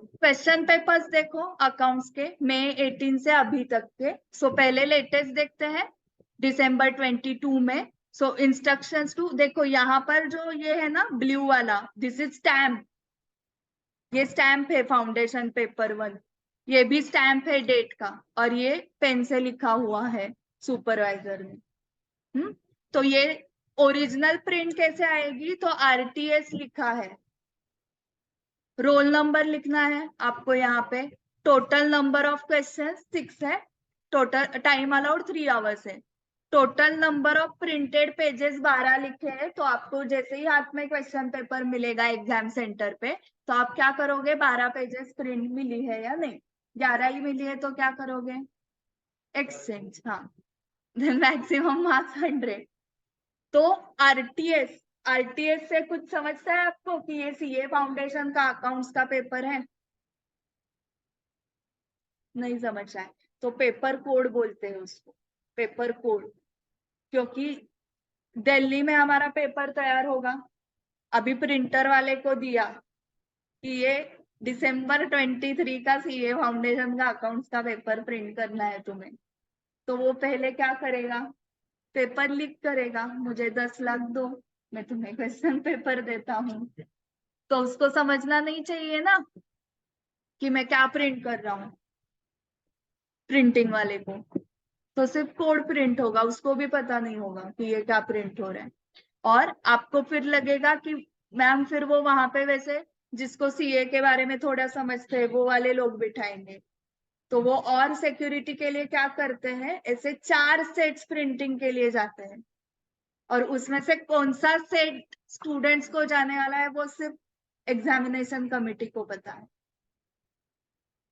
Question papers देखो accounts के मई 18 से अभी तक के। सो पहले लेटेस्ट देखते हैं दिसंबर 22 में। सो इंस्ट्रक्शंस टू देखो, यहाँ पर जो ये है ना ब्लू वाला, दिस इज स्टैम्प। ये स्टैम्प है फाउंडेशन पेपर 1। ये भी स्टैम्प है डेट का, और ये पेन से लिखा हुआ है सुपरवाइजर ने। तो ये ओरिजिनल प्रिंट कैसे आएगी? तो आरटीएस लिखा है, रोल नंबर लिखना है आपको यहाँ पे। टोटल नंबर ऑफ क्वेश्चन 6 है। टोटल टाइम अलाउड 3 आवर्स है। Total number of printed pages 12 लिखे हैं। तो आपको जैसे ही हाथ में क्वेश्चन पेपर मिलेगा एग्जाम सेंटर पे, तो आप क्या करोगे? 12 पेजेस प्रिंट मिली है या नहीं, 11 ही मिली है तो क्या करोगे? एक्सचेंज। हाँ, मैक्सिमम मार्क्स 100। तो आरटीएस, आरटीएस से कुछ समझता है आपको कि ये सीए फाउंडेशन का अकाउंट्स का पेपर है? नहीं समझ आए तो पेपर कोड बोलते हैं उसको, पेपर कोड। क्योंकि दिल्ली में हमारा पेपर तैयार होगा, अभी प्रिंटर वाले को दिया कि ये दिसंबर 23 का सीए फाउंडेशन का अकाउंट्स का पेपर प्रिंट करना है तुम्हें। तो वो पहले क्या करेगा? पेपर लीक करेगा, मुझे 10 लाख दो, मैं तुम्हें क्वेश्चन पेपर देता हूँ। तो उसको समझना नहीं चाहिए ना कि मैं क्या प्रिंट कर रहा हूँ, प्रिंटिंग वाले को। तो सिर्फ कोड प्रिंट होगा, उसको भी पता नहीं होगा कि ये क्या प्रिंट हो रहा है। और आपको फिर लगेगा कि मैम फिर वो वहां पे वैसे जिसको सीए के बारे में थोड़ा समझते हैं वो वाले लोग बिठाएंगे। तो वो और सिक्योरिटी के लिए क्या करते हैं, ऐसे 4 सेट्स प्रिंटिंग के लिए जाते हैं, और उसमें से कौन सा सेट स्टूडेंट्स को जाने वाला है वो सिर्फ एग्जामिनेशन कमिटी को पता है।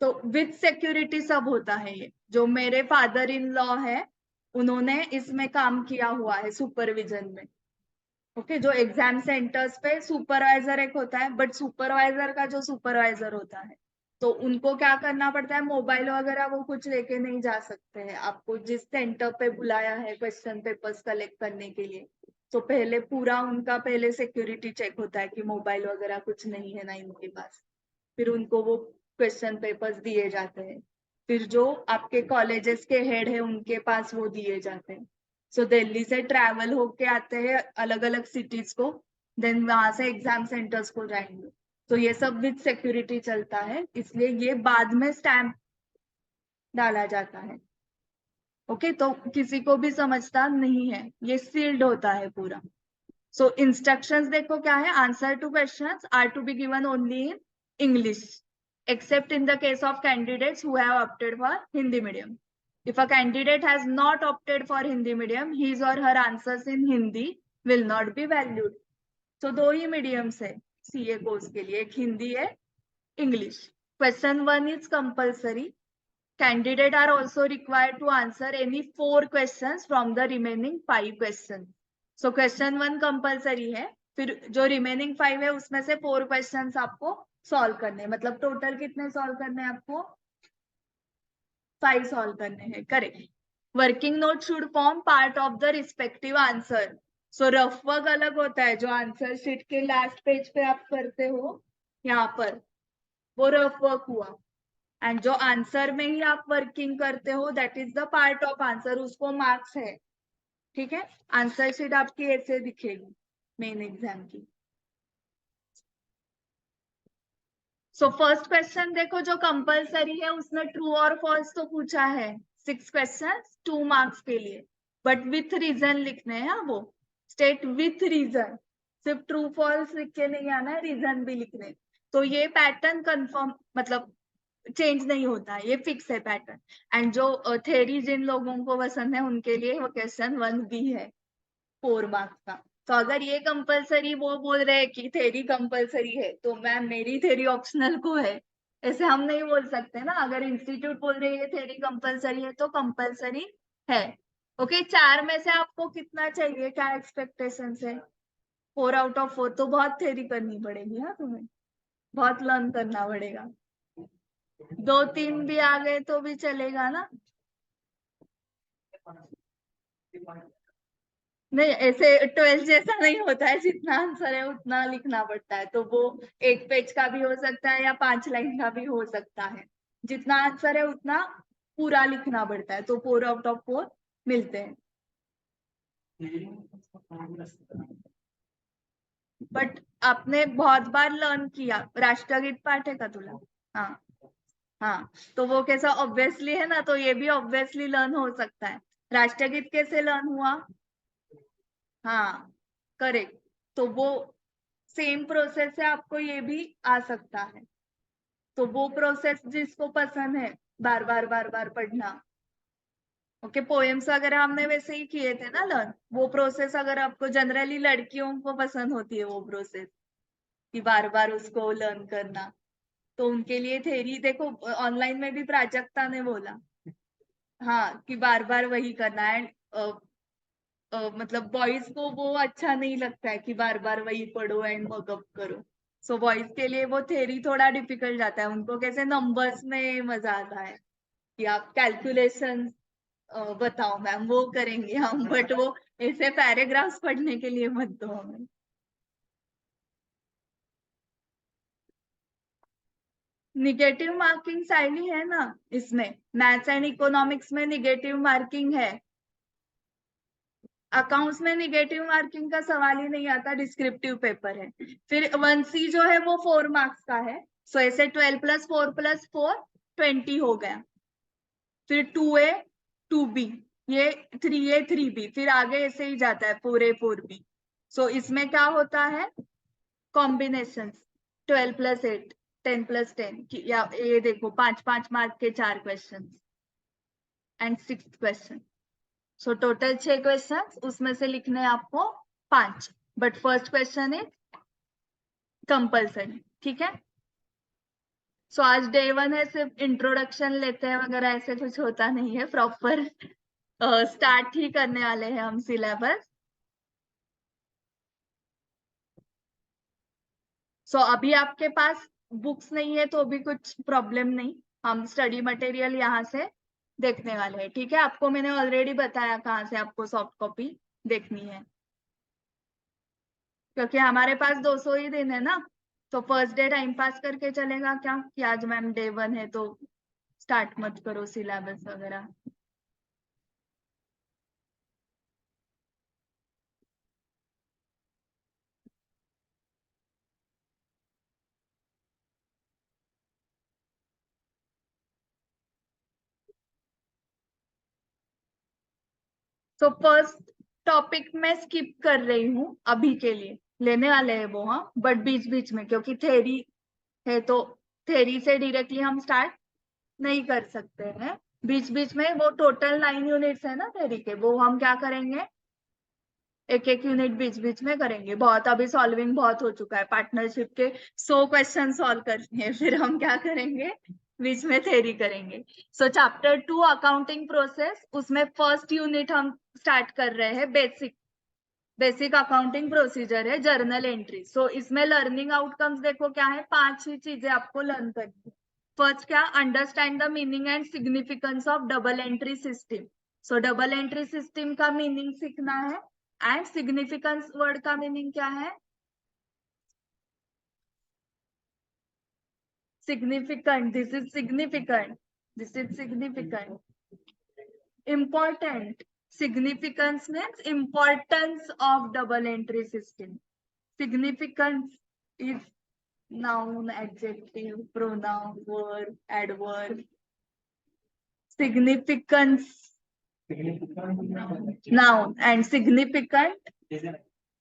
तो विद सिक्योरिटी सब होता है। ये जो मेरे फादर इन लॉ है, उन्होंने इसमें काम किया हुआ है सुपरविजन में। ओके, जो एग्जाम सेंटर्स पे सुपरवाइजर एक होता है, बट सुपरवाइजर का जो सुपरवाइजर होता है, तो उनको क्या करना पड़ता है? मोबाइल वगैरह वो कुछ लेके नहीं जा सकते हैं। आपको जिस सेंटर पे बुलाया है क्वेश्चन पेपर्स कलेक्ट करने के लिए, तो पहले पूरा उनका पहले सिक्योरिटी चेक होता है कि मोबाइल वगैरह कुछ नहीं है ना इनके पास। फिर उनको वो क्वेश्चन पेपर्स दिए जाते हैं। फिर जो आपके कॉलेजेस के हेड है उनके पास वो दिए जाते हैं। सो दिल्ली से ट्रैवल होके आते हैं अलग अलग सिटीज को, देन वहां से एग्जाम सेंटर्स को जाएंगे। तो ये सब विद सिक्योरिटी चलता है, इसलिए ये बाद में स्टैंप डाला जाता है। ओके, तो किसी को भी समझता नहीं है, ये सील्ड होता है पूरा। सो इंस्ट्रक्शंस देखो क्या है? Answer to questions are to be given only in English except in the case of candidates who have opted for Hindi medium. If a candidate has not opted for Hindi medium, his or her answers in Hindi will not be valued. So दो ही mediums है CA course के लिए, एक हिंदी है, English. Question 1 is compulsory. Candidate are also required to answer any 4 questions from the remaining 5 questions. So question 1 compulsory है, फिर जो remaining 5 है उसमें से 4 क्वेश्चंस आपको सॉल्व करने, मतलब टोटल कितने सॉल्व करने हैं आपको? 5 सॉल्व करने हैं। Correct. Working note should form part of the respective answer. So rough work अलग होता है, जो आंसर शीट के लास्ट पेज पे आप करते हो यहाँ पर, वो रफ वर्क हुआ। एंड जो आंसर में ही आप वर्किंग करते हो that is the part of answer, उसको मार्क्स है। ठीक है, आंसर शीट आपकी ऐसे दिखेगी मेन एग्जाम की। सो फर्स्ट क्वेश्चन देखो, जो कंपलसरी है उसमें ट्रू और फॉल्स तो पूछा है। 6 क्वेश्चन 2 मार्क्स के लिए, बट विथ रीजन लिखने हैं। वो स्टेट विथ रीजन, सिर्फ ट्रू फॉल्स लिख के नहीं आना है, रीजन भी लिखने। तो ये पैटर्न कंफर्म, मतलब चेंज नहीं होता है, ये फिक्स है पैटर्न। एंड जो थेरी जिन लोगों को पसंद है उनके लिए वो क्वेश्चन 1 भी है 4 मार्क्स का। तो अगर ये कंपलसरी, वो बोल रहे हैं कि थेरी कंपलसरी है, तो मैम मेरी थेरी ऑप्शनल को है, ऐसे हम नहीं बोल सकते ना। अगर इंस्टीट्यूट बोल रहे हैं थेरी कंपलसरी है तो कंपलसरी है। ओके, 4 में से आपको कितना चाहिए, क्या एक्सपेक्टेशन है? 4 आउट ऑफ 4 तो बहुत थेरी करनी पड़ेगी ना तुम्हें, बहुत लर्न करना पड़ेगा। 2-3 भी आ गए तो भी चलेगा ना। नहीं, ऐसे 12 जैसा नहीं होता है, जितना आंसर है उतना लिखना पड़ता है। तो वो 1 पेज का भी हो सकता है या 5 लाइन का भी हो सकता है। जितना आंसर है उतना पूरा लिखना पड़ता है, तो 4 आउट ऑफ 4 मिलते हैं। बट आपने बहुत बार लर्न किया। राष्ट्रगीत पाठ है का तुला? हाँ हाँ, तो वो कैसा ऑब्वियसली है ना, तो ये भी ऑब्वियसली लर्न हो सकता है। राष्ट्रगीत कैसे लर्न हुआ? हाँ, करेक्ट। तो वो सेम प्रोसेस है, आपको ये भी आ सकता है। तो वो प्रोसेस जिसको पसंद है बार बार बार बार पढ़ना। ओके, पोएम्स वगैरह हमने वैसे ही किए थे ना लर्न। वो प्रोसेस अगर आपको, जनरली लड़कियों को पसंद होती है वो प्रोसेस, कि बार बार उसको लर्न करना, तो उनके लिए थेरी देखो, ऑनलाइन में भी प्राजक्ता ने बोला हाँ कि बार बार वही करना है। मतलब बॉयज को वो अच्छा नहीं लगता है कि बार बार वही पढ़ो एंड वर्कअप करो। सो बॉयज के लिए वो थेरी थोड़ा डिफिकल्ट जाता है, उनको कैसे नंबर्स में मजा आता है कि आप कैलकुलेशन बताओ मैम, वो करेंगे हम, बट वो ऐसे पैराग्राफ्स पढ़ने के लिए मत दो हमें। निगेटिव मार्किंग साइली है ना इसमें, मैथ्स एंड इकोनॉमिक्स में निगेटिव मार्किंग है। अकाउंट्स में निगेटिव मार्किंग का सवाल ही नहीं आता, डिस्क्रिप्टिव पेपर है। फिर 1C जो है वो 4 मार्क्स का है। सो ऐसे 12+4+4 20 हो गया। फिर 2A 2B, ये 3A 3B, फिर आगे ऐसे ही जाता है पूरे 4B। सो इसमें क्या होता है, कॉम्बिनेशन 12+8 10+10, या ये देखो 5 5 मार्क के 4 question and 6 question. So total 6 question, उसमें से लिखने हैं आपको 5, but first question is compulsory. ठीक है। सो आज डे 1 है, सिर्फ इंट्रोडक्शन लेते हैं वगैरह, ऐसे कुछ होता नहीं है, प्रॉपर स्टार्ट ही करने वाले हैं हम सिलेबस। सो अभी आपके पास बुक्स नहीं है तो भी कुछ प्रॉब्लम नहीं, हम स्टडी मटेरियल यहाँ से देखने वाले हैं। ठीक है, आपको मैंने ऑलरेडी बताया कहाँ से आपको सॉफ्ट कॉपी देखनी है, क्योंकि हमारे पास 200 ही दिन है ना। तो फर्स्ट डे टाइम पास करके चलेगा क्या कि आज मैम डे 1 है तो स्टार्ट मत करो सिलेबस वगैरह। तो फर्स्ट टॉपिक में स्किप कर रही हूँ अभी के लिए, लेने वाले हैं वो, हाँ, बट बीच बीच में क्योंकि थेरी है तो थेरी से डायरेक्टली हम स्टार्ट नहीं कर सकते हैं। बीच बीच में वो टोटल 9 यूनिट्स है ना थेरी के, वो हम क्या करेंगे, एक एक यूनिट बीच बीच में करेंगे। बहुत अभी सॉल्विंग बहुत हो चुका है, पार्टनरशिप के 100 क्वेश्चन सॉल्व करने हैं, फिर हम क्या करेंगे, बीच में थेरी करेंगे। सो चैप्टर 2 अकाउंटिंग प्रोसेस, उसमें फर्स्ट यूनिट हम स्टार्ट कर रहे हैं, बेसिक बेसिक अकाउंटिंग प्रोसीजर है, जर्नल एंट्री। सो इसमें लर्निंग आउटकम्स देखो क्या है, 5 ही चीजें आपको लर्न करनी है। फर्स्ट क्या, understand the meaning and significance of double entry system. So double entry system का मीनिंग सीखना है, एंड सिग्निफिकेंस वर्ड का मीनिंग क्या है, significant, this is significant, this is significant, important. Significance means importance of double entry system. Significance is noun, adjective, pronoun, verb, adverb. Significance, noun, and significant,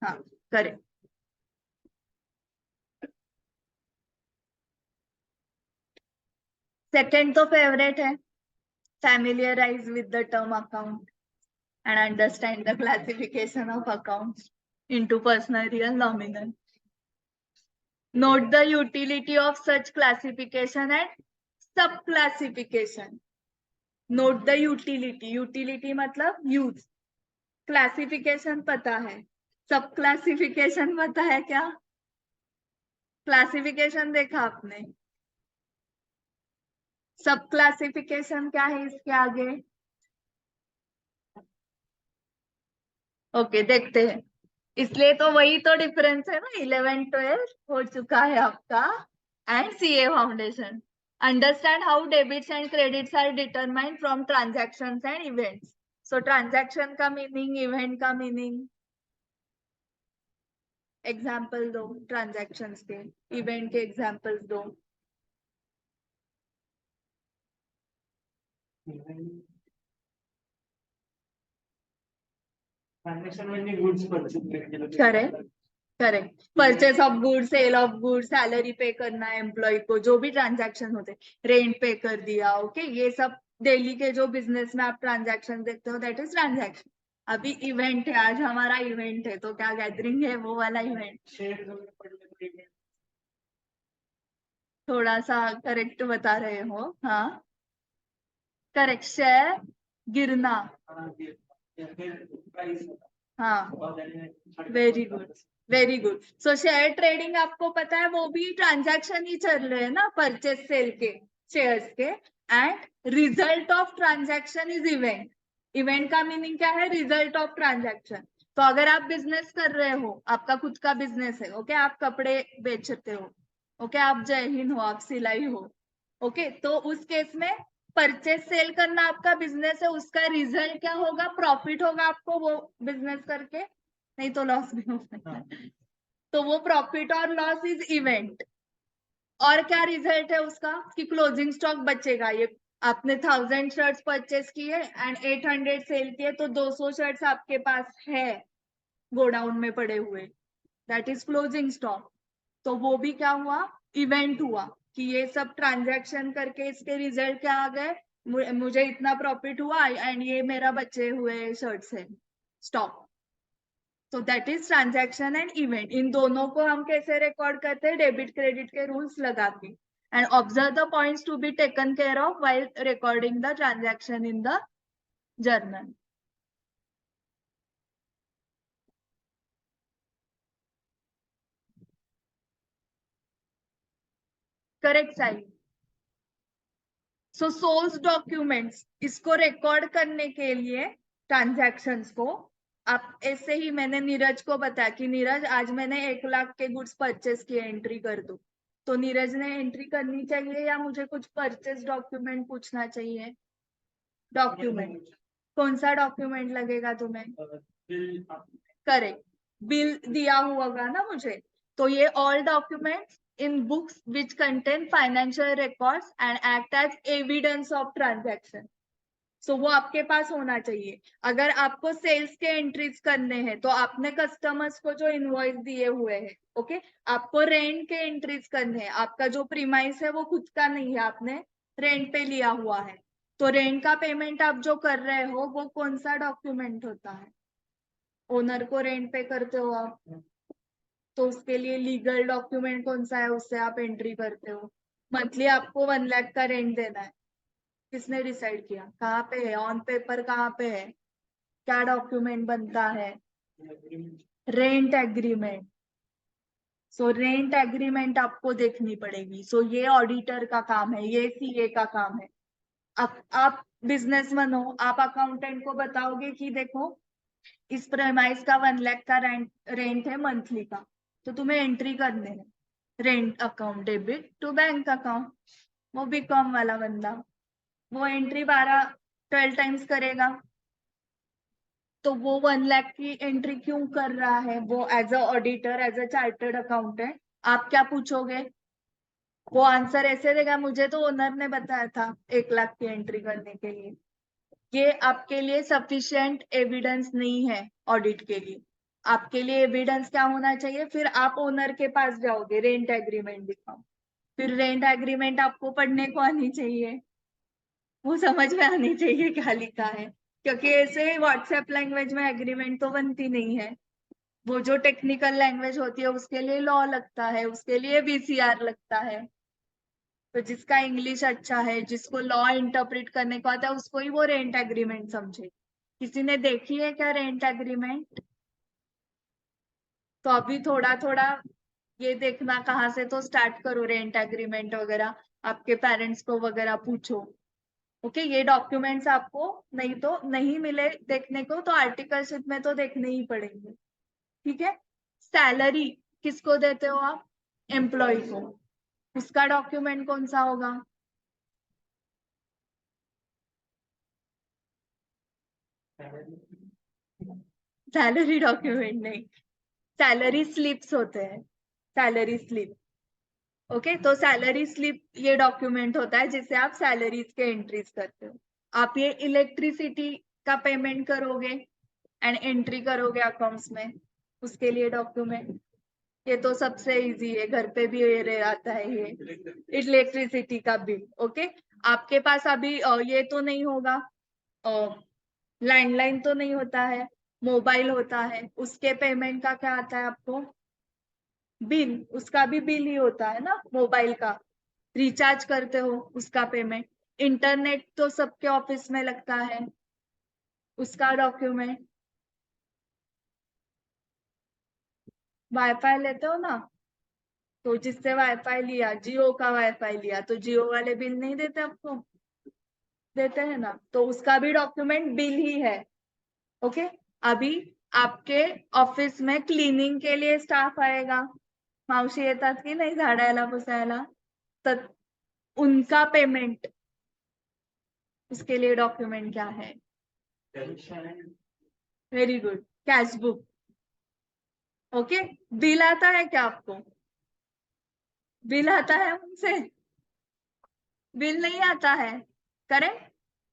हाँ, correct. Second तो favourite है, familiarize with the term account and understand the classification of accounts into personal, real, nominal. Note the utility of such classification and sub-classification. Note the utility. Utility मतलब use. Classification पता है, sub-classification पता है क्या? Classification देखा आपने, सब-classification क्या है इसके आगे? ओके देखते हैं। इसलिए तो वही तो डिफरेंस है ना, 11-12 हो चुका है आपका and CA foundation. Understand how debits and credits are determined from transactions and events. So transaction का मीनिंग, इवेंट का मीनिंग, एग्जाम्पल दो ट्रांजैक्शंस के, इवेंट के एग्जाम्पल्स दो। ट्रांजैक्शन म्हणजे goods purchase correct correct, purchase of good, sale of good, salary pay करना है एम्प्लॉय को, जो भी ट्रांजैक्शन होते, रेंट पे कर दिया, ओके ये सब डेली के जो बिजनेस में आप ट्रांजैक्शन देखते हो दैट इज ट्रांजैक्शन। अभी इवेंट है, आज हमारा इवेंट है, तो क्या गैदरिंग है, वो वाला इवेंट। थोड़ा सा करेक्ट बता रहे हो, हाँ करेक्ट, शेयर गिरना, हाँ वेरी गुड वेरी गुड। सो शेयर ट्रेडिंग आपको पता है, वो भी ट्रांजैक्शन ही चल रहे हैं ना, परचेस सेल के शेयर्स के। And result of transaction is event. Event का मीनिंग क्या है, रिजल्ट ऑफ ट्रांजैक्शन। तो अगर आप बिजनेस कर रहे हो, आपका खुद का बिजनेस है, ओके आप कपड़े बेचते हो, ओके आप जय हिंद हो, आप सिलाई हो, ओके तो उस केस में परचेस सेल करना आपका बिजनेस है, उसका रिजल्ट क्या होगा, प्रॉफिट होगा आपको वो बिजनेस करके, नहीं तो लॉस भी होगा। तो वो प्रॉफिट और लॉस इज इवेंट। और क्या रिजल्ट है उसका, कि क्लोजिंग स्टॉक बचेगा। ये आपने 1000 शर्ट्स परचेस किए एंड 800 सेल किए, तो 200 शर्ट्स आपके पास है गोडाउन में पड़े हुए, दैट इज क्लोजिंग स्टॉक। तो वो भी क्या हुआ, इवेंट हुआ, कि ये सब ट्रांजैक्शन करके इसके रिजल्ट क्या आ गए, मुझे इतना प्रॉफिट हुआ एंड ये मेरा बचे हुए शर्ट्स है स्टॉक। तो that is transaction and event. इन दोनों को हम कैसे रिकॉर्ड करते हैं, डेबिट क्रेडिट के रूल्स लगा के। And observe the points to be taken care of while recording the transaction in the journal. Correct side. So source documents, इसको रिकॉर्ड करने के लिए ट्रांजैक्शंस को, आप ऐसे ही मैंने नीरज को बताया कि नीरज आज मैंने 1 लाख के गुड्स परचेस किए, एंट्री कर दो। तो नीरज ने एंट्री करनी चाहिए या मुझे कुछ परचेस डॉक्यूमेंट पूछना चाहिए, डॉक्यूमेंट। कौन सा डॉक्यूमेंट लगेगा तुम्हें, करेक्ट, बिल दिया होगा ना मुझे। तो ये all documents in books which contain financial records and act as evidence of transaction. So वो आपके पास होना चाहिए। अगर आपको सेल्स के एंट्रीज करने हैं, तो आपने कस्टमर्स को जो इनवॉइस दिए हुए हैं, ओके आपको रेंट के एंट्रीज करने हैं, आपका जो प्रीमाइस है वो खुद का नहीं है, आपने रेंट पे लिया हुआ है, तो रेंट का पेमेंट आप जो कर रहे हो वो कौन सा डॉक्यूमेंट होता है, ओनर को रेंट पे करते हो आप, तो उसके लिए लीगल डॉक्यूमेंट कौन सा है, उससे आप एंट्री करते हो। मंथली आपको 1 लाख का रेंट देना है, किसने डिसाइड किया, कहाँ पे है ऑन पेपर, कहाँ पे है, क्या डॉक्यूमेंट बनता है, rent agreement. So rent agreement आपको देखनी पड़ेगी। सो ये ऑडिटर का काम है, ये सीए का काम है। आप बिजनेसमैन हो, आप अकाउंटेंट को बताओगे कि देखो इस प्रेमाइस का 1 लाख का रेंट है मंथली का, तो तुम्हें एंट्री करने हैं rent account debit to bank account. वो बीकॉम वाला बंदा वो एंट्री 12 टाइम्स करेगा, तो वो 1 लाख की एंट्री क्यों कर रहा है, वो as a auditor, as a chartered accountant आप क्या पूछोगे, वो आंसर ऐसे देगा, मुझे तो ओनर ने बताया था 1 लाख की एंट्री करने के लिए। ये आपके लिए सफिशिएंट एविडेंस नहीं है ऑडिट के लिए। आपके लिए एविडेंस क्या होना चाहिए, फिर आप ओनर के पास जाओगे, रेंट एग्रीमेंट दिखाओ, फिर रेंट एग्रीमेंट आपको पढ़ने को आनी चाहिए, वो समझ में आनी चाहिए क्या लिखा है, क्योंकि ऐसे व्हाट्सएप लैंग्वेज में एग्रीमेंट तो बनती नहीं है। वो जो टेक्निकल लैंग्वेज होती है उसके लिए लॉ लगता है, उसके लिए बीसीआर लगता है। तो जिसका इंग्लिश अच्छा है, जिसको लॉ इंटरप्रेट करने को आता है, उसको ही वो रेंट एग्रीमेंट समझे। किसी ने देखी है क्या रेंट एग्रीमेंट, तो अभी थोड़ा थोड़ा ये देखना कहाँ से, तो स्टार्ट करो रेंट एग्रीमेंट वगैरह, आपके पेरेंट्स को वगैरह पूछो। ओके, ये डॉक्यूमेंट्स आपको नहीं तो नहीं मिले देखने को तो आर्टिकलशिप में तो देखने ही पड़ेंगे। ठीक है। सैलरी किसको देते हो आप? एम्प्लॉय को। उसका डॉक्यूमेंट कौन सा होगा? सैलरी डॉक्यूमेंट नहीं, सैलरी स्लिप्स होते हैं, सैलरी स्लिप। ओके, तो सैलरी स्लिप ये डॉक्यूमेंट होता है जिससे आप सैलरीज के एंट्रीज करते हो। आप ये इलेक्ट्रिसिटी का पेमेंट करोगे एंड एंट्री करोगे अकाउंट्स में, उसके लिए डॉक्यूमेंट। ये तो सबसे इजी है, घर पे भी ये आता है, ये इलेक्ट्रिसिटी का बिल। ओके, आपके पास अभी ये तो नहीं होगा, लैंडलाइन तो नहीं होता है, मोबाइल होता है, उसके पेमेंट का क्या आता है आपको? बिल। उसका भी बिल ही होता है ना, मोबाइल का रिचार्ज करते हो उसका पेमेंट। इंटरनेट तो सबके ऑफिस में लगता है, उसका डॉक्यूमेंट। वाईफाई लेते हो ना, तो जिससे वाईफाई लिया, जियो का वाईफाई लिया, तो जियो वाले बिल नहीं देते आपको? देते हैं ना, तो उसका भी डॉक्यूमेंट बिल ही है। ओके, अभी आपके ऑफिस में क्लीनिंग के लिए स्टाफ आएगा, मावशी येतात की नाही झाडायला पुसायला, तर उनका पेमेंट, उसके लिए डॉक्यूमेंट क्या है? Very good, cash book. Okay, bill आता है क्या आपको? बिल आता है उनसे? बिल नहीं आता है, करेक्ट।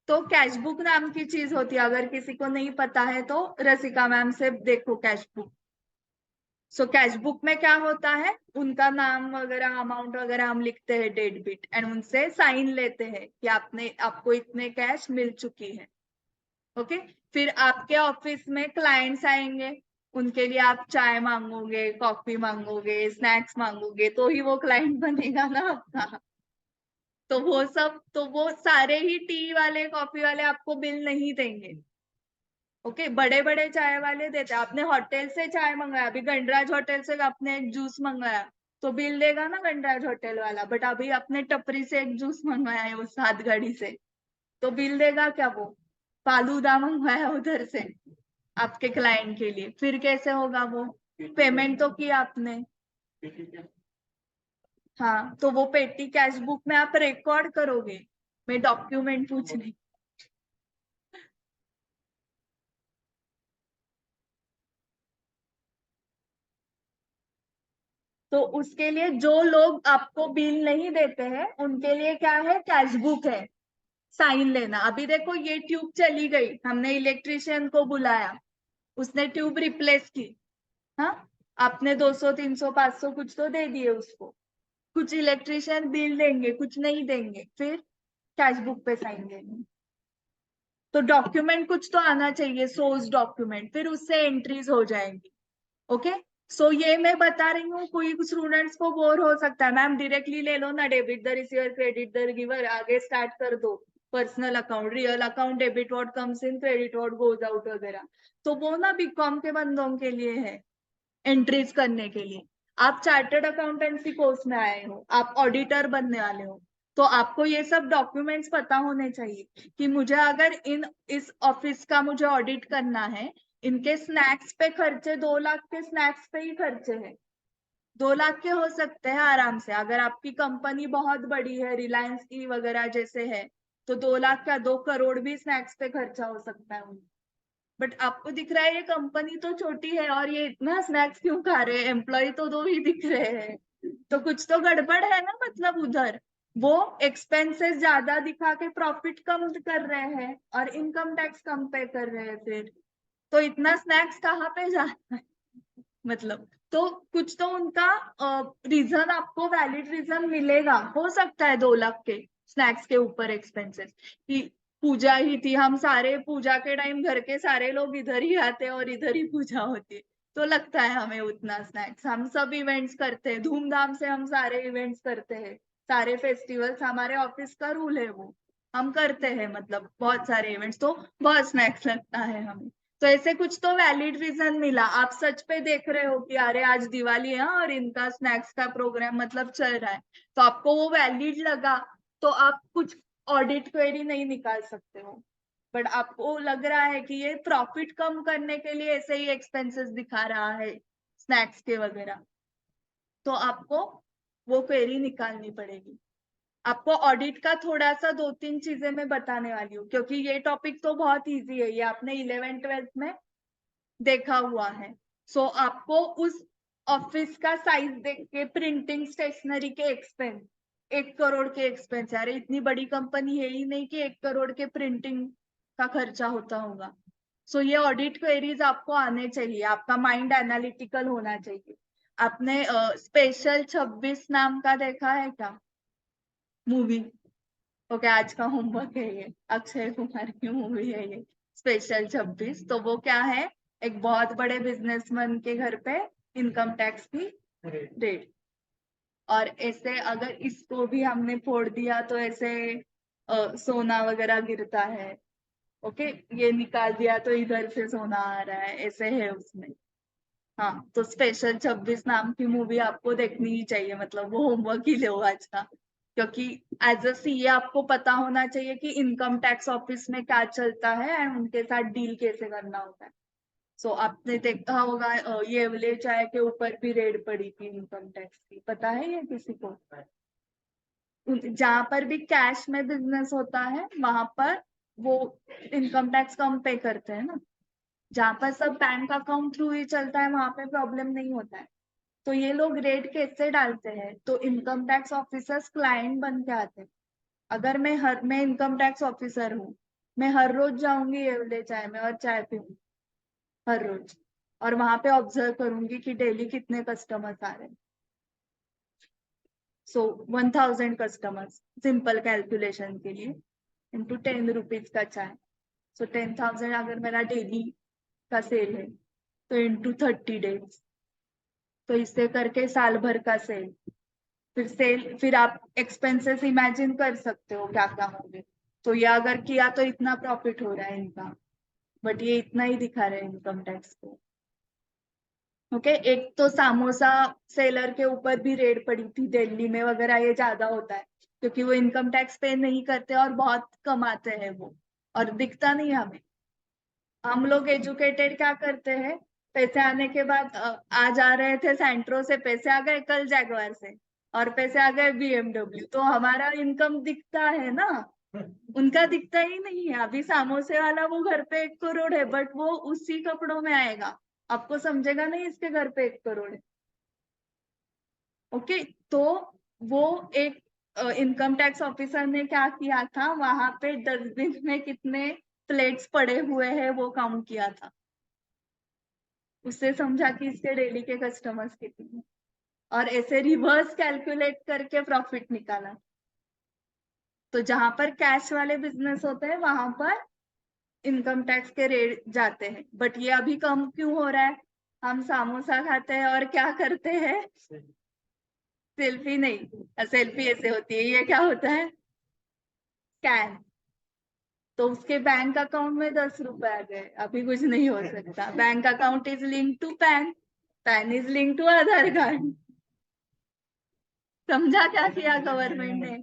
तो कैश बुक नाम की चीज होती है, अगर किसी को नहीं पता है तो रसिका मैम से देखो cash book. So cash book में क्या होता है, उनका नाम वगैरह अमाउंट वगैरह हम लिखते हैं, डेट बिट, एंड उनसे साइन लेते हैं कि आपको इतने कैश मिल चुकी है। ओके, फिर आपके ऑफिस में क्लाइंट्स आएंगे, उनके लिए आप चाय मांगोगे, कॉफी मांगोगे, स्नैक्स मांगोगे, तो ही वो क्लाइंट बनेगा ना आपका। तो वो सब, तो वो सारे ही टी वाले कॉफी वाले आपको बिल नहीं देंगे। ओके, बड़े बड़े चाय वाले देते। आपने होटल से चाय मंगाया, अभी गणराज होटल से आपने एक जूस मंगाया, तो बिल देगा ना गणराज होटल वाला। बट अभी अपने टपरी से एक जूस मंगवाया है, वो 7 गाड़ी से, तो बिल देगा क्या वो? फालूदा मंगवाया उधर से आपके क्लाइंट के लिए, फिर कैसे होगा वो? पेमेंट तो किया आपने। हाँ, तो वो पेटी कैश बुक में आप रिकॉर्ड करोगे। मैं डॉक्यूमेंट पूछ रही। तो उसके लिए जो लोग आपको बिल नहीं देते हैं उनके लिए क्या है? कैश बुक है, साइन लेना। अभी देखो ये ट्यूब चली गई, हमने इलेक्ट्रिशियन को बुलाया, उसने ट्यूब रिप्लेस की। हाँ, आपने 200 300 500 कुछ तो दे दिए उसको। कुछ इलेक्ट्रिशियन बिल देंगे, कुछ नहीं देंगे, फिर कैश बुक पे साइन देंगे। तो डॉक्यूमेंट कुछ तो आना चाहिए, सोर्स डॉक्यूमेंट, फिर उससे एंट्रीज हो जाएंगी। ओके, सो ये मैं बता रही हूँ, कोई स्टूडेंट्स को बोर हो सकता है, मैम डायरेक्टली ले लो ना, debit the receiver credit the giver, आगे स्टार्ट कर दो, personal account, real account, debit what comes in, credit what goes out वगैरह। तो वो ना बीकॉम के बंदों के लिए है, एंट्रीज करने के लिए। आप चार्टर्ड अकाउंटेंसी कोर्स में आए हो, आप ऑडिटर बनने वाले हो, तो आपको ये सब डॉक्यूमेंट्स पता होने चाहिए कि मुझे अगर इस ऑफिस का मुझे ऑडिट करना है, इनके स्नैक्स पे खर्चे 2 लाख के स्नैक्स पे ही खर्चे हैं, 2 लाख के हो सकते हैं आराम से। अगर आपकी कंपनी बहुत बड़ी है, रिलायंस की वगैरह जैसे है, तो 2 लाख क्या 2 करोड़ भी स्नैक्स पे खर्चा हो सकता है। बट आपको दिख रहा है ये कंपनी तो छोटी है और ये इतना स्नैक्स क्यों खा रहे हैं, एम्प्लॉय तो 2 ही दिख रहे हैं, तो कुछ तो गड़बड़ है ना, मतलब उधर वो एक्सपेंसेस ज्यादा दिखा के प्रॉफिट कम कर रहे हैं और इनकम टैक्स कम पे कर रहे हैं, फिर तो इतना स्नैक्स कहाँ पे जा रहा है? मतलब तो कुछ तो उनका रीजन, आपको वैलिड रीजन मिलेगा। हो सकता है 2 लाख के स्नैक्स के ऊपर एक्सपेंसेस कि पूजा ही थी, हम सारे पूजा के टाइम घर के सारे लोग इधर ही आते और इधर ही पूजा होती है, तो लगता है हमें उतना स्नैक्स। हम सब इवेंट्स करते हैं धूमधाम से, हम सारे इवेंट्स करते हैं, सारे फेस्टिवल्स, हमारे ऑफिस का रूल है वो, हम करते हैं, मतलब बहुत सारे इवेंट्स, तो बहुत स्नैक्स लगता है हमें। तो ऐसे कुछ तो वैलिड रीजन मिला, आप सच पे देख रहे हो कि अरे आज दिवाली है और इनका स्नैक्स का प्रोग्राम मतलब चल रहा है, तो आपको वो वैलिड लगा, तो आप कुछ ऑडिट क्वेरी नहीं निकाल सकते हो, बट आपको लग रहा है कि ये प्रॉफिट कम करने के लिए ऐसे ही एक्सपेंसेस दिखा रहा है स्नैक्स के वगैरह, तो आपको वो क्वेरी निकालनी पड़ेगी। आपको ऑडिट का थोड़ा सा 2-3 चीजें मैं बताने वाली हूँ, क्योंकि ये टॉपिक तो बहुत इजी है, ये आपने 11th-12th में देखा हुआ है। सो आपको उस ऑफिस का साइज देख के प्रिंटिंग स्टेशनरी के एक्सपेंस, 1 करोड़ के एक्सपेंस, अरे इतनी बड़ी कंपनी है ही नहीं कि 1 करोड़ के प्रिंटिंग का खर्चा होता होगा। सो ये ऑडिट क्वेरीज आपको आने चाहिए, आपका माइंड एनालिटिकल होना चाहिए। आपने स्पेशल 26 नाम का देखा है क्या मूवी? ओके, आज का होमवर्क है ये, अक्षय कुमार की मूवी है ये स्पेशल 26। तो वो क्या है, एक बहुत बड़े बिजनेसमैन के घर पे इनकम टैक्स की रेड, और ऐसे अगर इसको भी हमने फोड़ दिया तो ऐसे सोना वगैरह गिरता है। ओके, ये निकाल दिया तो इधर से सोना आ रहा है, ऐसे है उसमें। हाँ, तो स्पेशल 26 नाम की मूवी आपको देखनी ही चाहिए, मतलब वो होमवर्क ही लो आज का, क्योंकि एज अ सीए आपको पता होना चाहिए कि इनकम टैक्स ऑफिस में क्या चलता है एंड उनके साथ डील कैसे करना होता है। सो आपने देखा होगा ये वाले चाय के ऊपर भी रेड पड़ी थी इनकम टैक्स की, पता है ये किसी को? जहां पर भी कैश में बिजनेस होता है वहां पर वो इनकम टैक्स कम पे करते हैं ना, जहां पर सब बैंक अकाउंट थ्रू ही चलता है वहां पे प्रॉब्लम नहीं होता है। तो ये लोग रेट कैसे डालते हैं, तो इनकम टैक्स ऑफिसर्स क्लाइंट बन के आते हैं। अगर मैं इनकम टैक्स ऑफिसर हूँ, मैं हर रोज जाऊंगी ये वाले चाय में और चाय पीऊंगी हर रोज, और वहां पे ऑब्जर्व करूंगी कि डेली कितने कस्टमर्स आ रहे हैं। सो 1000 कस्टमर्स सिंपल कैलकुलेशन के लिए इंटू 10 रुपीज का चाय, सो 10,000 अगर मेरा डेली का सेल है तो इंटू 30 डेज, तो इससे करके साल भर का सेल, फिर आप एक्सपेंसेस इमेजिन कर सकते हो क्या क्या होंगे। तो ये अगर किया तो इतना प्रॉफिट हो रहा है इनका, बट ये इतना ही दिखा रहे हैं इनकम टैक्स को। ओके, एक तो समोसा सेलर के ऊपर भी रेड पड़ी थी दिल्ली में वगैरह, ये ज्यादा होता है क्योंकि वो इनकम टैक्स पे नहीं करते और बहुत कमाते हैं वो, और दिखता नहीं हमें। हम लोग एजुकेटेड क्या करते हैं, पैसे आने के बाद आज आ रहे थे सेंट्रो से, पैसे आ गए कल जैगवार से, और पैसे आ गए बीएमडब्ल्यू, तो हमारा इनकम दिखता है ना, उनका दिखता ही नहीं है। अभी समोसे वाला वो घर पे 1 करोड़ है, बट वो उसी कपड़ों में आएगा, आपको समझेगा नहीं इसके घर पे 1 करोड़ है। ओके, तो वो एक इनकम टैक्स ऑफिसर ने क्या किया था, वहां पे डस्टबिन में कितने प्लेट्स पड़े हुए हैं वो काउंट किया था, उससे समझा कि इसके डेली के कस्टमर्स कितने हैं, और ऐसे रिवर्स कैलकुलेट करके प्रॉफिट निकाला। तो जहां पर कैश वाले बिजनेस होते हैं वहां पर इनकम टैक्स के रेट जाते हैं, बट ये अभी कम क्यों हो रहा है? हम समोसा खाते हैं और क्या करते हैं, सेल्फी नहीं, सेल्फी ऐसे होती है, ये क्या होता है, स्कैन। तो उसके बैंक अकाउंट में 10 रुपए आ गए, अभी कुछ नहीं हो सकता, bank account is link to PAN, PAN is link to Aadhaar card. समझा क्या किया गवर्नमेंट ने?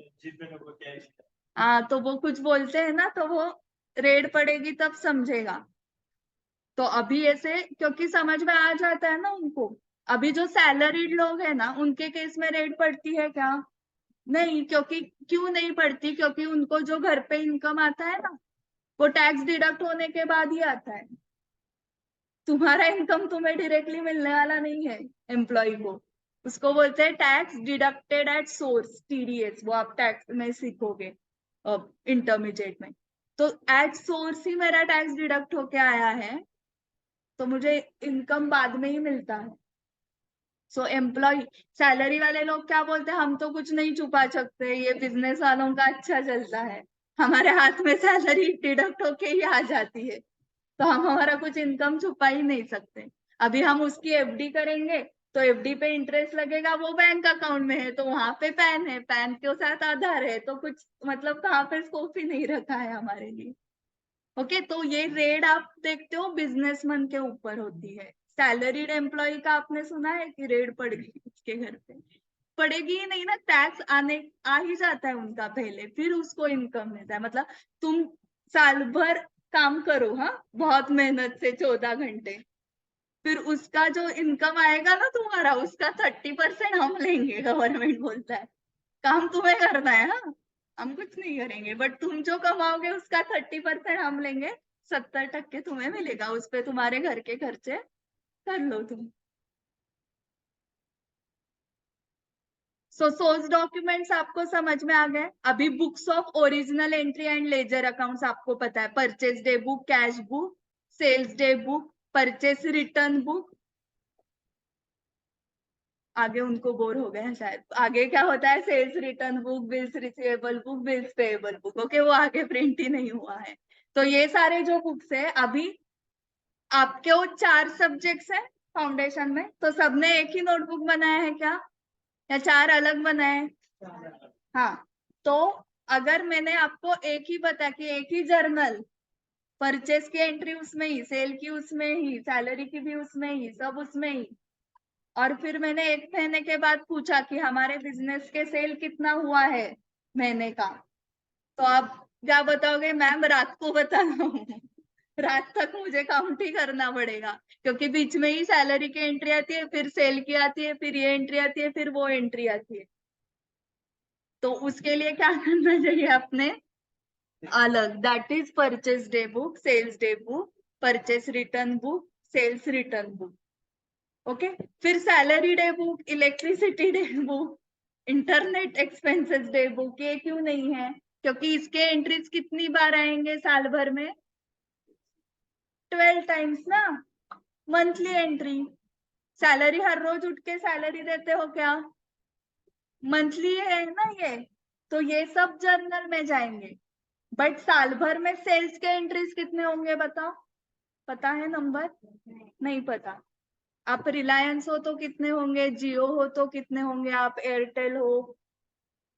हाँ, तो वो कुछ बोलते हैं ना, तो वो रेड पड़ेगी तब समझेगा। तो अभी ऐसे क्योंकि समझ में आ जाता है ना उनको, अभी जो सैलरीड लोग है ना उनके केस में रेड पड़ती है क्या? नहीं, क्योंकि क्यों नहीं पड़ती, क्योंकि उनको जो घर पे इनकम आता है ना वो टैक्स डिडक्ट होने के बाद ही आता है। तुम्हारा इनकम तुम्हें डायरेक्टली मिलने वाला नहीं है एम्प्लॉय को, उसको बोलते हैं tax deducted at source, TDS, वो आप टैक्स में सीखोगे इंटरमीडिएट में। तो एट सोर्स ही मेरा टैक्स डिडक्ट होके आया है, तो मुझे इनकम बाद में ही मिलता है। सो एम्प्लॉय, सैलरी वाले लोग क्या बोलते हैं, हम तो कुछ नहीं छुपा सकते, ये बिजनेस वालों का अच्छा चलता है, हमारे हाथ में सैलरी डिडक्ट होके ही आ जाती है, तो हम हमारा कुछ इनकम छुपा ही नहीं सकते। अभी हम उसकी एफडी करेंगे तो एफडी पे इंटरेस्ट लगेगा, वो बैंक अकाउंट में है तो वहां पे पैन है, पैन के साथ आधार है, तो कुछ मतलब कहाँ पे स्कोप ही नहीं रखा है हमारे लिए। ओके, तो ये रेड आप देखते हो बिजनेसमैन के ऊपर होती है। सैलरीड एम्प्लॉय का आपने सुना है कि रेड पड़ गई उसके घर पे? पड़ेगी ही नहीं ना, टैक्स आ ही जाता है उनका पहले, फिर उसको इनकम मिलता है। मतलब तुम साल भर काम करो, हाँ, बहुत मेहनत से 14 घंटे, फिर उसका जो इनकम आएगा ना तुम्हारा, उसका 30% हम लेंगे, गवर्नमेंट बोलता है। काम तुम्हें करना है, हाँ, हम कुछ नहीं करेंगे, बट तुम जो कमाओगे उसका 30% हम लेंगे, 70% तुम्हें मिलेगा, उस पे तुम्हारे घर के खर्चे कर लो तुम। सोर्स डॉक्यूमेंट्स आपको समझ में आ गए। अभी books of original entry and ledger accounts आपको पता है, purchase day book, cash book, sales day book, purchase return book. आगे उनको बोर हो गए हैं शायद। आगे क्या होता है, sales return book, bills receivable book, bills payable book. Okay, वो आगे प्रिंट ही नहीं हुआ है। तो ये सारे जो बुक्स है, अभी आपके वो 4 सब्जेक्ट्स है फाउंडेशन में, तो सबने एक ही नोटबुक बनाया है क्या, या 4 अलग बनाए हैं? हाँ, तो अगर मैंने आपको एक ही बता कि एक ही जर्नल, परचेस की एंट्री उसमें ही, सेल की उसमें ही, सैलरी की भी उसमें ही, सब उसमें ही, और फिर मैंने 1 महीने के बाद पूछा कि हमारे बिजनेस के सेल कितना हुआ है महीने का, तो आप क्या बताओगे, मैम रात को बताना हूँ। रात तक मुझे काउंट ही करना पड़ेगा, क्योंकि बीच में ही सैलरी की एंट्री आती है, फिर सेल की आती है, फिर ये एंट्री आती है, फिर वो एंट्री आती है। तो उसके लिए क्या करना चाहिए अपने, अलग, that is purchase day book, sales day book, purchase return book, sales return book. Okay, फिर salary day book, electricity day book, internet expenses day book. ये क्यों नहीं है, क्योंकि इसके एंट्रीज कितनी बार आएंगे साल भर में, 12 टाइम्स ना, मंथली एंट्री। सैलरी हर रोज उठ के सैलरी देते हो क्या, मंथली है ना ये, तो ये सब जर्नल में जाएंगे। बट साल भर में सेल्स के एंट्रीज कितने होंगे बताओ, पता है नंबर, नहीं पता। आप रिलायंस हो तो कितने होंगे, जियो हो तो कितने होंगे, आप एयरटेल हो,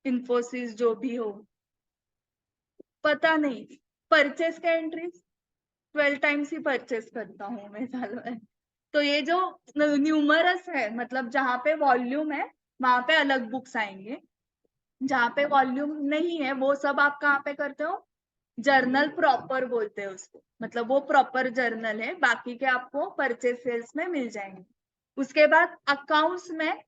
इन्फोसिस, जो भी हो, पता नहीं। परचेस के एंट्रीज 12 टाइम्स ही परचेस करता हूँ मैं साल में। तो ये जो न्यूमरस है, मतलब जहाँ पे वॉल्यूम है वहां पे अलग बुक्स आएंगे, जहाँ पे वॉल्यूम नहीं है वो सब आप कहाँ पे करते हो, जर्नल प्रॉपर बोलते हैं उसको, मतलब वो प्रॉपर जर्नल है, बाकी के आपको परचेज सेल्स में मिल जाएंगे। उसके बाद अकाउंट्स में,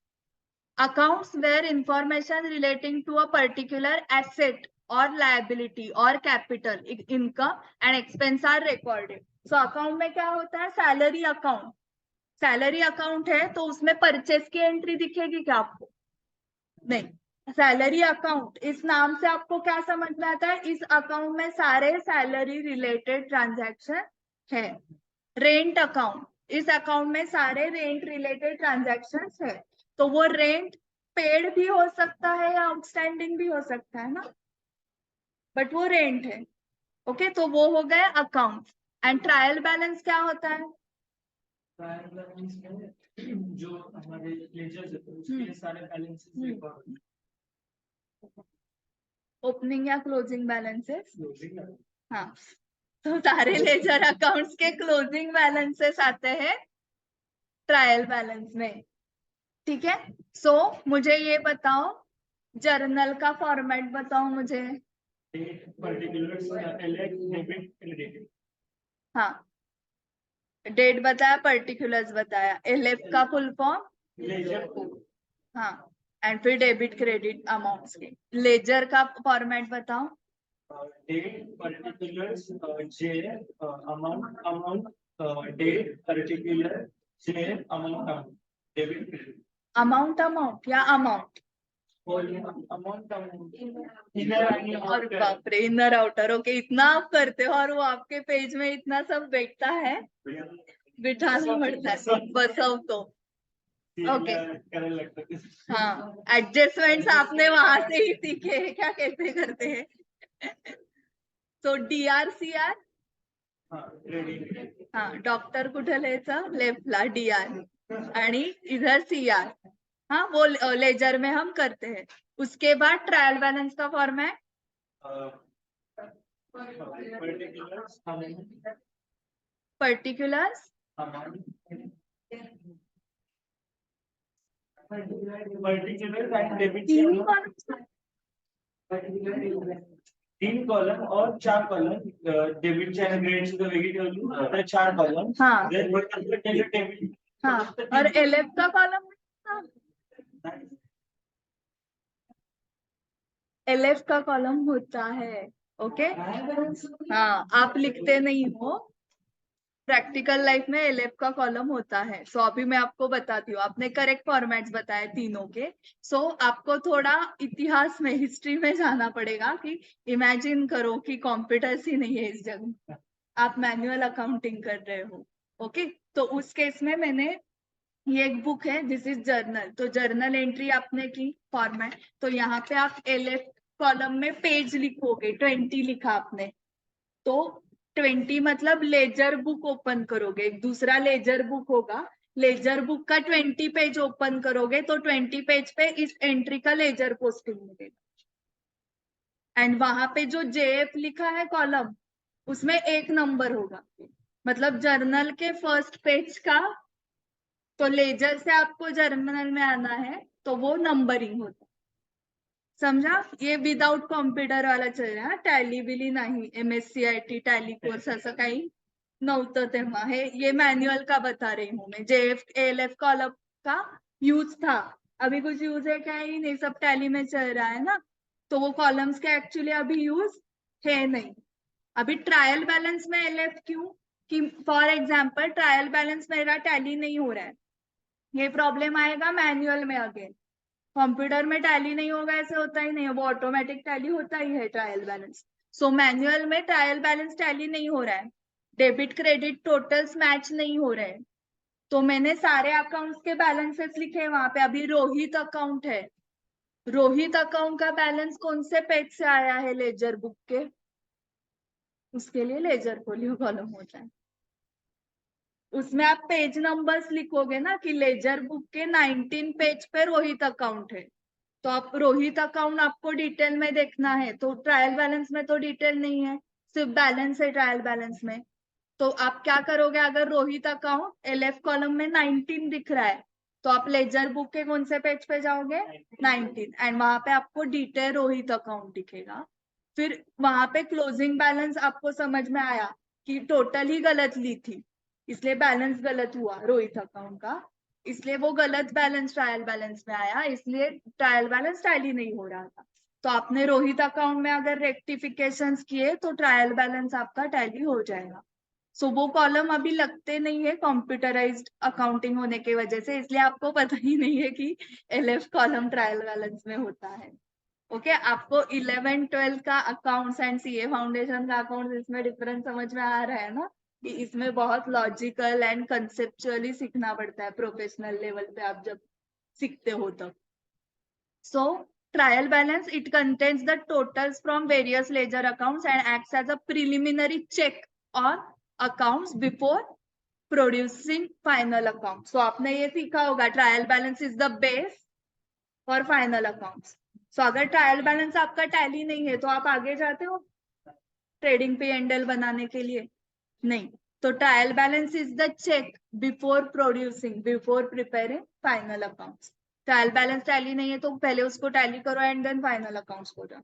accounts where information relating to a particular asset or liability or capital income and expense are recorded. So account में क्या होता है, सैलरी अकाउंट, सैलरी अकाउंट है तो उसमें परचेस की एंट्री दिखेगी क्या आपको, नहीं। सैलरी अकाउंट, इस नाम से आपको क्या समझ में आता है, इस अकाउंट में सारे सैलरी रिलेटेड ट्रांजैक्शन है। रेंट अकाउंट, इस अकाउंट में सारे रेंट रिलेटेड ट्रांजैक्शन है, तो वो रेंट पेड भी हो सकता है या आउटस्टैंडिंग भी हो सकता है ना, बट वो रेंट है। ओके, तो वो हो गए अकाउंट। एंड ट्रायल बैलेंस क्या होता है, ट्रायल बैलेंस में जो हमारे लेजर्स होते हैं उसके सारे बैलेंसेस रिकॉर्ड, ओपनिंग या क्लोजिंग बैलेंसेस, क्लोजिंग, हाँ, तो सारे लेजर अकाउंट्स के क्लोजिंग बैलेंसेस आते हैं ट्रायल बैलेंस में। ठीक है, सो मुझे ये बताओ, जर्नल का फॉर्मेट बताओ मुझे। Particulars, debit, credit. हाँ, डेट बताया, पर्टिकुलर्स बताया, एलएफ का फुल फॉर्म, लेजर को, हाँ, एंड फिर डेबिट क्रेडिट अमाउंट्स के। लेजर का फॉर्मेट बताओ, डेट, पर्टिकुलर्स, जे, अमाउंट, डेट, पर्टिकुलर, जे, अमाउंट, डेबिट, क्रेडिट। अमाउंट या अमाउंट, अमाउंट, और बाप रे, इनर आउटर। ओके, इतना आप करते हो और वो आपके पेज में इतना सब बैठता है, बिठाना पड़ता है, बसाओ तो। ओके, करने लगता है। हाँ, एडजस्टमेंट्स आपने वहां से ही सीखे हैं क्या, कैसे करते हैं। तो DRCR, हाँ, डॉक्टर कुठे लिहायचं, लेफ्टला DR, आणि इधर CR, हाँ, वो लेजर में हम करते हैं। उसके बाद ट्रायल बैलेंस का format, particulars, particular and debit तीन कॉलम, 3 कॉलम और 4 कॉलम डेबिट आणि क्रेडिट सुद्धा वेगळी ठेवली तर 4 कॉलम हाँ डेबिट हाँ, और एलएफ का कॉलम, एलएफ का कॉलम होता है, ओके। हाँ, आप लिखते नहीं हो, प्रैक्टिकल लाइफ में एलएफ का कॉलम होता है। सो अभी मैं आपको बताती हूँ, आपने करेक्ट फॉर्मेट्स बताए तीनों के। सो आपको थोड़ा इतिहास में, हिस्ट्री में जाना पड़ेगा कि इमेजिन करो कि कंप्यूटर्स ही नहीं है इस जगह, आप मैनुअल अकाउंटिंग कर रहे हो, ओके। तो उस केस में मैंने, ये एक बुक है, दिस इज जर्नल, तो जर्नल एंट्री आपने की फॉर्मेट, तो यहाँ पे आप एलएफ कॉलम में पेज लिखोगे, 20 लिखा आपने, तो 20 मतलब लेजर बुक ओपन करोगे, एक दूसरा लेजर बुक होगा, लेजर बुक का 20 पेज ओपन करोगे तो 20 पेज पे इस एंट्री का लेजर पोस्टिंग मिलेगा। एंड वहां पे जो जेएफ लिखा है कॉलम, उसमें एक नंबर होगा, मतलब जर्नल के फर्स्ट पेज का, तो लेजर से आपको जर्नल में आना है तो वो नंबरिंग होता है, समझा। ये विदाउट कॉम्प्युटर वाला चल रहा, टॅली बिली नाही, MSCIT टॅली कोर्स असं काही नव्हतं तेव्हा, ये मैनुअल का बता रही हूँ मैं। जेएफ एलएफ कॉलम का यूज था, अभी कुछ यूज है क्या ही नहीं, सब टैली में चल रहा है ना, तो वो कॉलम्स के एक्चुअली अभी यूज है नहीं। अभी ट्रायल बैलेंस में एलएफ क्यों, कि फॉर एग्जाम्पल ट्रायल बैलेंस मेरा टैली नहीं हो रहा है, ये प्रॉब्लम आएगा मैनुअल में अगेन। कंप्यूटर में टैली नहीं होगा ऐसे होता ही नहीं है, वो ऑटोमेटिक टैली होता ही है ट्रायल बैलेंस। सो मैनुअल में ट्रायल बैलेंस टैली नहीं हो रहा है, डेबिट क्रेडिट टोटल्स मैच नहीं हो रहे हैं, तो मैंने सारे अकाउंट्स के बैलेंसेस लिखे वहां पे। अभी रोहित अकाउंट है, रोहित अकाउंट का बैलेंस कौन से पेज से आया है लेजर बुक के, उसके लिए लेजर फोलियो कॉलम होता है, उसमें आप पेज नंबर्स लिखोगे ना कि लेजर बुक के 19 पेज पे रोहित अकाउंट है, तो आप रोहित अकाउंट आपको डिटेल में देखना है, तो ट्रायल बैलेंस में तो डिटेल नहीं है, सिर्फ बैलेंस है ट्रायल बैलेंस में। तो आप क्या करोगे, अगर रोहित अकाउंट एलएफ कॉलम में 19 दिख रहा है, तो आप लेजर बुक के कौन से पेज पे जाओगे, 19, एंड वहां पे आपको डिटेल रोहित अकाउंट दिखेगा। फिर वहां पे क्लोजिंग बैलेंस आपको समझ में आया कि टोटल ही गलत ली थी, इसलिए बैलेंस गलत हुआ रोहित अकाउंट का, इसलिए वो गलत बैलेंस ट्रायल बैलेंस में आया, इसलिए ट्रायल बैलेंस टैली नहीं हो रहा था। तो आपने रोहित अकाउंट में अगर रेक्टिफिकेशन किए तो ट्रायल बैलेंस आपका टैली हो जाएगा। सो वो कॉलम अभी लगते नहीं है कंप्यूटराइज्ड अकाउंटिंग होने की वजह से, इसलिए आपको पता ही नहीं है कि एलएफ कॉलम ट्रायल बैलेंस में होता है, ओके। आपको 11-12 का अकाउंट्स एंड सीए फाउंडेशन का अकाउंट, इसमें डिफरेंस समझ में आ रहा है ना, कि इसमें बहुत लॉजिकल एंड कंसेप्चुअली सीखना पड़ता है, प्रोफेशनल लेवल पे आप जब सीखते हो तब। So trial balance, it contains the totals from various ledger accounts and acts as a preliminary check on accounts before producing final account. So आपने ये सीखा होगा, trial balance is the base for final accounts. So अगर trial balance आपका tally नहीं है तो आप आगे जाते हो ट्रेडिंग पे एंडल बनाने के लिए, नहीं। तो trial balance is the check before producing, before preparing final accounts. Trial balance tally नहीं है तो पहले उसको टैली करो एंड देन फाइनल अकाउंट्स को जाओ।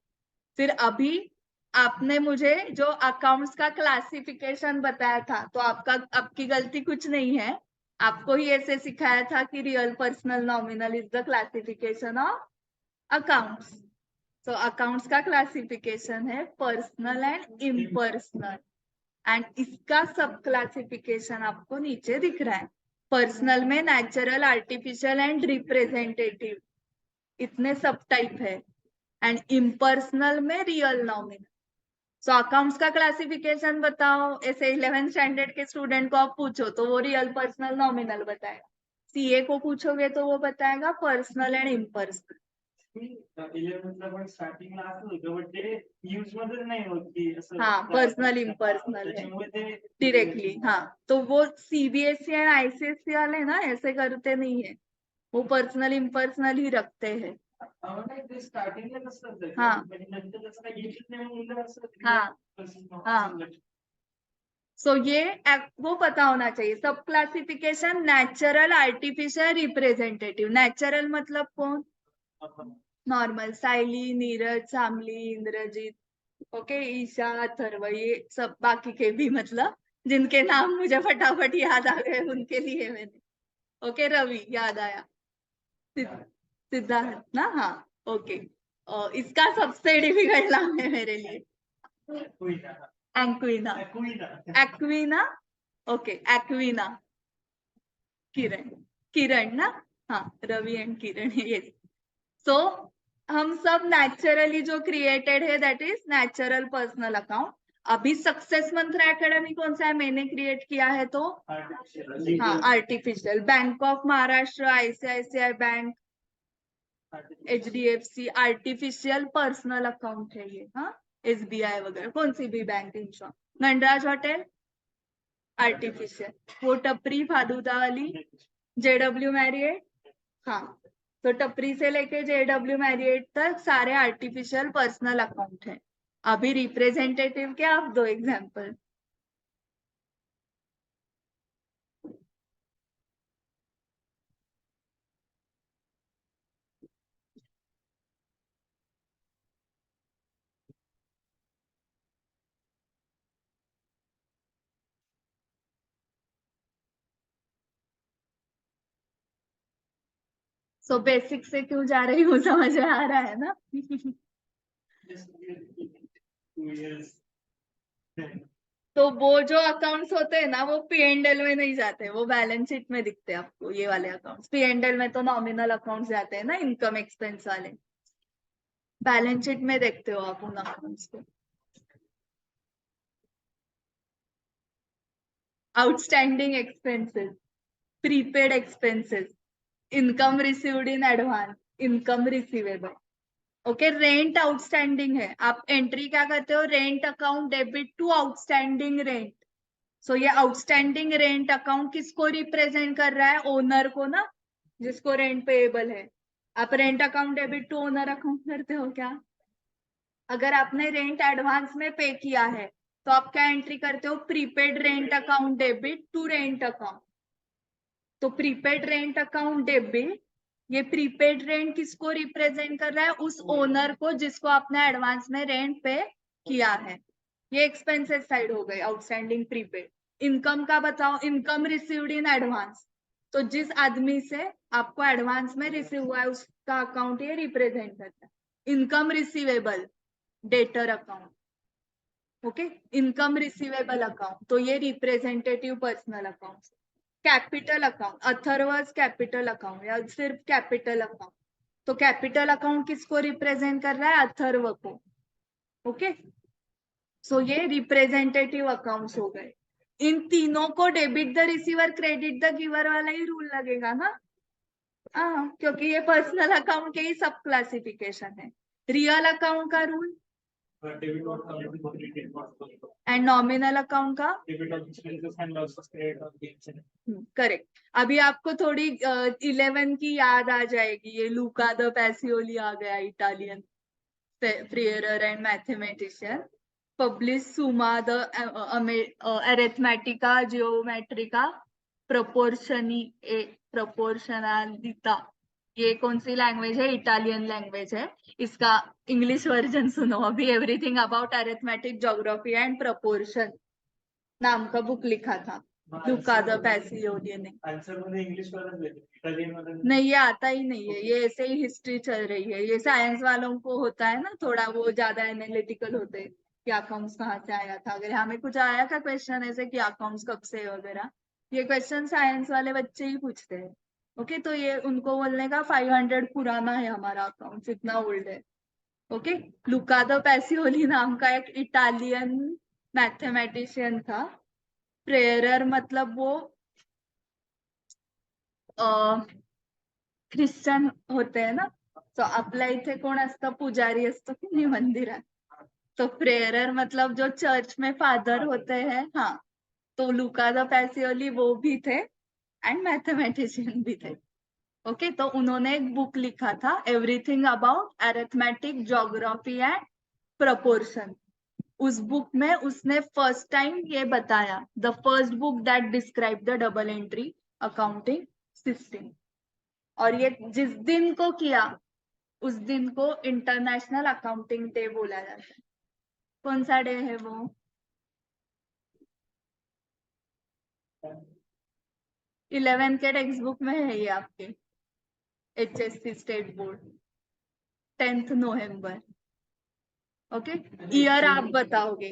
फिर अभी आपने मुझे जो अकाउंट्स का क्लासिफिकेशन बताया था, तो आपकी गलती कुछ नहीं है, आपको ही ऐसे सिखाया था कि real, personal, nominal is the classification of accounts. तो अकाउंट्स का क्लासिफिकेशन है पर्सनल एंड इम्पर्सनल, एंड इसका सब क्लासिफिकेशन आपको नीचे दिख रहा है। पर्सनल में नेचुरल, आर्टिफिशियल एंड रिप्रेजेंटेटिव, इतने सब टाइप है, एंड इम्पर्सनल में रियल, नॉमिनल। सो अकाउंट्स का क्लासिफिकेशन बताओ, ऐसे 11th स्टैंडर्ड के स्टूडेंट को आप पूछो तो वो रियल, पर्सनल, नॉमिनल बताएगा, सीए को पूछोगे तो वो बताएगा पर्सनल एंड इम्पर्सनल। 11th पण स्टार्टिंगला असं होतं बट ते यूज मध्ये नाही होत की असं हाँ, पर्सनल इम्पर्सनल है त्याच्यामुळे ते डायरेक्टली, हाँ। तो वो सीबीएसई एंड आईसीएसई वाले ना ऐसे करते नहीं है, वो पर्सनल इम्पर्सनल ही रखते हैं। ते स्टार्टिंगला कसं होतं हाँ म्हणजे नंतर जसं काही येतच नाही म्हणून असं हाँ हाँ सो ये वो पता होना चाहिए। सब classification natural, artificial, representative. Natural मतलब कौन? नॉर्मल, सायली, नीरज, सामली, इंद्रजीत, ओके, ईशा, अथर्व, ये सब बाकी के भी, मतलब जिनके नाम मुझे फटाफट याद आ गए उनके लिए मैंने। ओके, रवि याद आया, सिद्धार्थ ना, हाँ, ओके। इसका सबसे डिफिकल्ट नाम है मेरे लिए, Aquina. Aquina, okay, Aquina. Kiran, Kiran ना, हाँ, रवि एंड किरण, ये। सो हम सब नेचुरली जो क्रिएटेड है that is natural personal account. अभी सक्सेस मंत्रा एकेडमी कौन सा है, मैंने क्रिएट किया है, तो हाँ, artificial. Bank of Maharashtra, ICICI bank, HDFC, artificial personal account है ये, हाँ, एसबीआई वगैरह, कौन सी भी bank, insure, Nataraj hotel, artificial. वो टपरी फालूदा वाली, जेडब्ल्यू मैरियट, हाँ, तो टपरी से लेके जेडब्ल्यू मैरियट तक सारे आर्टिफिशियल पर्सनल अकाउंट है। अभी रिप्रेजेंटेटिव के आप दो एग्जांपल। सो बेसिक से क्यों जा रही हूँ, समझ में आ रहा है ना? तो वो जो अकाउंट्स होते हैं ना, वो P&L में नहीं जाते, वो बैलेंस शीट में दिखते हैं आपको, ये वाले अकाउंट्स। P&L में तो नॉमिनल अकाउंट्स जाते हैं ना, इनकम एक्सपेंस वाले। बैलेंस शीट में देखते हो आप उन अकाउंट्स को। Outstanding expenses, prepaid expenses, income received in advance, income receivable. Okay, rent outstanding है, आप एंट्री क्या करते हो, rent account debit to outstanding rent. So ये आउटस्टैंडिंग रेंट अकाउंट किसको रिप्रेजेंट कर रहा है, ओनर को ना, जिसको रेंट पेएबल है। आप rent account debit to owner account करते हो क्या? अगर आपने रेंट एडवांस में पे किया है तो आप क्या एंट्री करते हो, prepaid rent account debit to rent account. तो प्रीपेड रेंट अकाउंट डेबिट, ये प्रीपेड रेंट किसको रिप्रेजेंट कर रहा है, उस ओनर को जिसको आपने एडवांस में रेंट पे किया है। ये एक्सपेंसेस साइड हो गए, आउटस्टैंडिंग प्रीपेड। इनकम का बताओ, इनकम रिसीव्ड इन एडवांस, तो जिस आदमी से आपको एडवांस में रिसीव हुआ है उसका अकाउंट ये रिप्रेजेंट करता है। Income receivable, debtor account, okay, income receivable account, तो ये representative personal account. Capital account, अथर्वस कैपिटल अकाउंट या सिर्फ कैपिटल अकाउंट, तो कैपिटल अकाउंट किसको रिप्रेजेंट कर रहा है, अथर्व को। ओके, सो ये रिप्रेजेंटेटिव अकाउंट्स हो गए। इन तीनों को debit the receiver, credit the giver वाला ही रूल लगेगा ना, हाँ, क्योंकि ये पर्सनल अकाउंट के ही सब क्लासिफिकेशन है। रियल अकाउंट का रूल एंड नॉमिनल अकाउंट का, करेक्ट। अभी आपको थोड़ी 11 की याद आ जाएगी, ये लूका द पैसियोली आ गया, Italian friar and mathematician, publish Summa de Arithmetica Geometrica Proportionalita. ये कौन सी लैंग्वेज है, इटालियन लैंग्वेज है। इसका इंग्लिश वर्जन सुनो अभी, everything about arithmetic, geography and proportion नाम का बुक लिखा था लूका द पैसियोली ने। आंसर मैंने इंग्लिश वाला दे दिया, इटालियन वाला नहीं, ये आता ही नहीं है, ये ऐसे ही हिस्ट्री चल रही है। ये साइंस वालों को होता है ना थोड़ा, वो ज्यादा एनालिटिकल होते हैं कि अकाउंट्स कहाँ से आया था। अगर हमें कुछ आया था क्वेश्चन ऐसे कि अकाउंट्स कब से वगैरह, ये क्वेश्चन साइंस वाले बच्चे ही पूछते हैं। ओके, तो ये उनको बोलने का 500 पुराना है हमारा अकाउंट, इतना ओल्ड है। ओके, लुका द पैसियोली नाम का एक इटालियन मैथमेटिशियन था। प्रेयरर मतलब वो ख्रिश्चन होते हैं ना, तो आपल्या इथे कोण असतं, पुजारी असतो की नाही मंदिरात, तो प्रेयरर मतलब जो चर्च में फादर होते हैं, हाँ, तो लुका द पैसियोली वो भी थे एंड मैथमेटिशियन भी थे। ओके, तो उन्होंने एक बुक लिखा था, everything about arithmetic, geography and proportion. उस बुक में उसने फर्स्ट टाइम ये बताया, the first book that describe the double entry accounting system. और ये जिस दिन को किया उस दिन को इंटरनेशनल अकाउंटिंग डे बोला जाता है। कौन सा डे है वो? 11th के टेक्स्ट बुक में है ये आपके, HSC स्टेट बोर्ड, 10th नवंबर। ओके, ईयर आप बताओगे,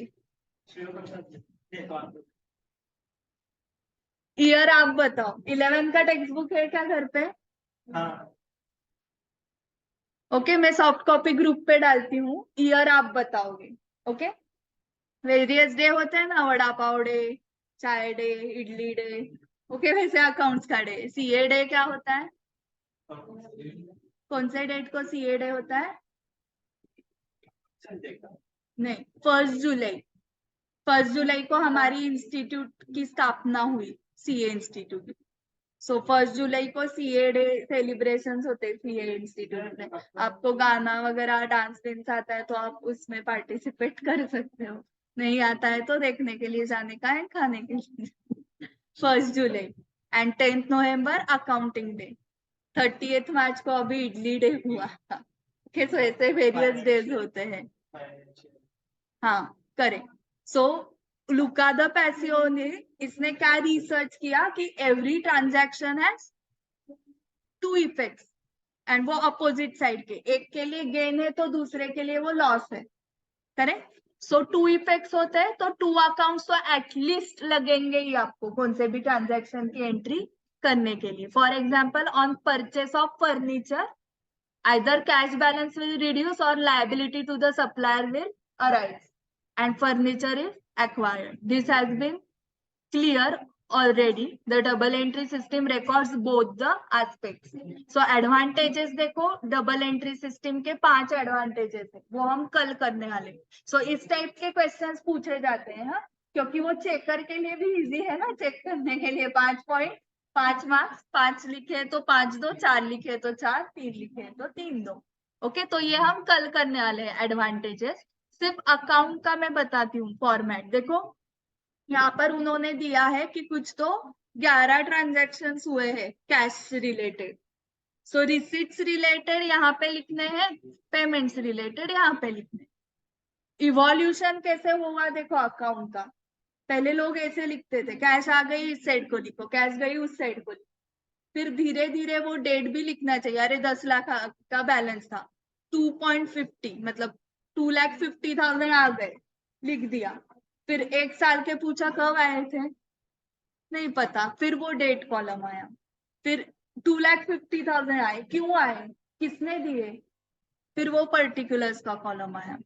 ईयर आप बताओ। 11th का टेक्स्ट बुक है क्या घर पे? ओके, मैं सॉफ्ट कॉपी ग्रुप पे डालती हूँ, ईयर आप बताओगे। ओके, वेरियस डे होते हैं ना, वड़ा पाव डे, चाय डे, इडली डे। ओके, वैसे अकाउंट्स का डे, सीए डे क्या होता है? कौन से डेट को सीए डे होता है? नहीं, 1 जुलाई। 1 जुलाई को हमारी इंस्टीट्यूट की स्थापना हुई, सीए इंस्टीट्यूट। सो 1 जुलाई को सीए डे सेलिब्रेशंस होते हैं सीए इंस्टीट्यूट में। आपको गाना वगैरह डांस डेंस आता है तो आप उसमें पार्टिसिपेट कर सकते हो, नहीं आता है तो देखने के लिए जाने का है, खाने के लिए। 1 July and 10th November accounting day. 30th मार्च को अभी इडली डे हुआ था। ओके, सो ऐसे वेरियस डेज होते हैं। हाँ, correct. So Luca de Pacioli ने इसने क्या रिसर्च किया कि every transaction has 2 effects and वो अपोजिट साइड के, एक के लिए गेन है तो दूसरे के लिए वो लॉस है। करेक्ट। सो 2 इफेक्ट्स होते हैं तो 2 अकाउंट्स तो एटलीस्ट लगेंगे ही आपको कौन से भी ट्रांजैक्शन की एंट्री करने के लिए। For example, on purchase of furniture either cash balance will reduce or liability to the supplier will arise and furniture is acquired. This has been clear already. The double entry system records both the aspects. So advantages देखो, double entry system के 5 advantages है, वो हम कल करने वाले। So इस type के क्वेश्चंस पूछे जाते हैं, हाँ, क्योंकि वो चेकर के लिए भी इजी है ना, चेक करने के लिए 5 पॉइंट 5 मार्क्स, 5 लिखे तो 5 दो, 4 लिखे तो 4, 3 लिखे तो 3 दो। ओके, तो ये हम कल करने वाले हैं एडवांटेजेस। सिर्फ अकाउंट का मैं बताती हूँ फॉर्मेट। देखो यहाँ पर उन्होंने दिया है कि कुछ तो 11 ट्रांजेक्शन हुए हैं कैश रिलेटेड। सो रिसीट्स रिलेटेड यहाँ पे लिखने हैं, पेमेंट्स रिलेटेड यहाँ पे लिखने। इवोल्यूशन कैसे होगा देखो अकाउंट का, पहले लोग ऐसे लिखते थे, कैश आ गई इस साइड को लिखो, कैश गई उस साइड को लिखो। फिर धीरे धीरे वो डेट भी लिखना चाहिए, अरे 10 लाख का बैलेंस था, 2.50 मतलब 2,50,000 आ गए, लिख दिया। फिर 1 साल के पूछा कब आए थे, नहीं पता, फिर वो डेट कॉलम आया। फिर 2,50,000 आए, क्यों आए, किसने दिए, फिर वो पर्टिकुलर्स का कॉलम आया।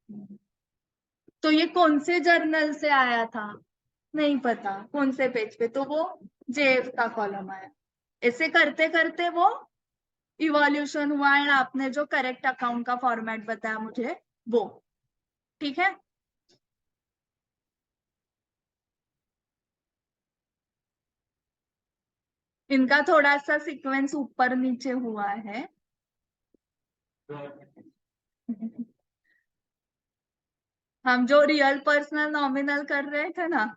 तो ये कौन से जर्नल से आया था, नहीं पता कौन से पेज पे, तो वो जेएफ का कॉलम आया। ऐसे करते करते वो इवोल्यूशन हुआ एंड आपने जो करेक्ट अकाउंट का फॉर्मेट बताया मुझे वो, ठीक है। इनका थोड़ा सा सीक्वेंस ऊपर नीचे हुआ है। हम जो रियल पर्सनल नॉमिनल कर रहे थे ना,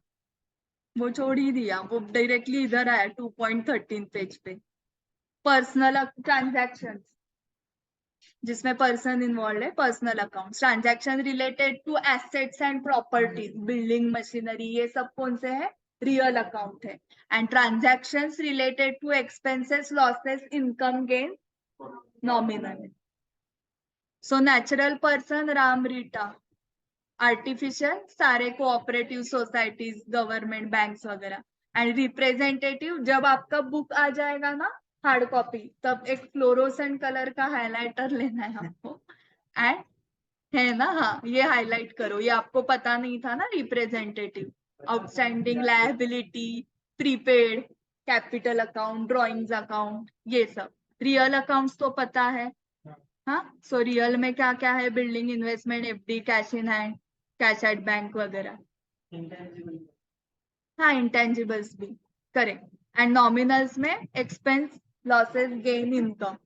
वो छोड़ ही दिया, वो डायरेक्टली इधर आया 2.13 पेज पे। पर्सनल ट्रांजैक्शन जिसमें पर्सन इन्वॉल्व है, personal account, transaction related to assets and properties, building machinery, ये सब कौन से है, रियल अकाउंट है। And transactions related to expenses, losses, income gain, nominal. So natural person Ram Rita, artificial सारे कोऑपरेटिव सोसाइटीज, गवर्नमेंट, बैंक्स वगैरह। And representative, जब आपका बुक आ जाएगा ना हार्ड कॉपी, तब एक फ्लोरोसेंट कलर का हाइलाइटर लेना है आपको, एंड है ना, हाँ, ये हाईलाइट करो, ये आपको पता नहीं था ना, representative, outstanding liability, prepaid, capital account, drawings account, ये सब। रियल अकाउंट्स तो पता है, हाँ। सो रियल में क्या क्या है, building, investment, FD, cash in hand, cash at bank वगैरह। हाँ, इंटेंजिबल्स भी, करेक्ट। एंड नॉमिनल्स में एक्सपेंस, लॉसेस, गेन, इनकम,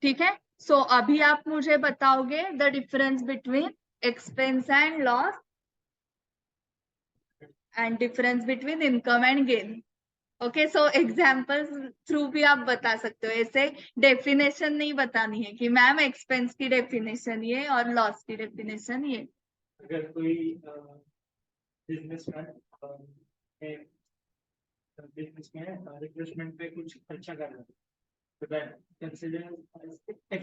ठीक है। सो अभी आप मुझे बताओगे the difference between expense and loss and difference between income and gain. Okay, so examples through भी आप बता सकते हो, ऐसे डेफिनेशन नहीं बतानी है कि मैम एक्सपेंस की डेफिनेशन ये और लॉस की डेफिनेशन ये. अगर कोई बिजनेसमैन रिफ्रेशमेंट पे कुछ खर्चा कर रहा है तो दैट कंसीडर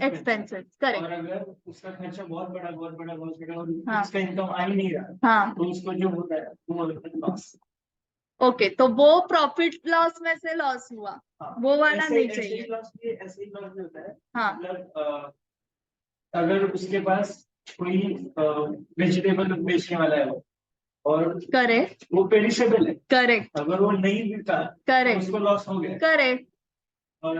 एक्सपेंसेस, करेक्ट. और अगर उसका खर्चा बहुत बड़ा और हाँ. उसका इनकम आ ही नहीं रहा हाँ, तो उसको जो होता है वो लॉस. ओके, तो वो प्रॉफिट लॉस में से लॉस हुआ, वो वाला नहीं चाहिए. ऐसे ही लॉस भी होता है. हाँ, मतलब अगर उसके पास कोई वेजिटेबल बेचने वाला है वो और करेक्ट, वो पेरिशेबल है, करेक्ट, अगर वो नहीं बिका तो करेक्ट, उसको लॉस हो गया. करेक्ट. और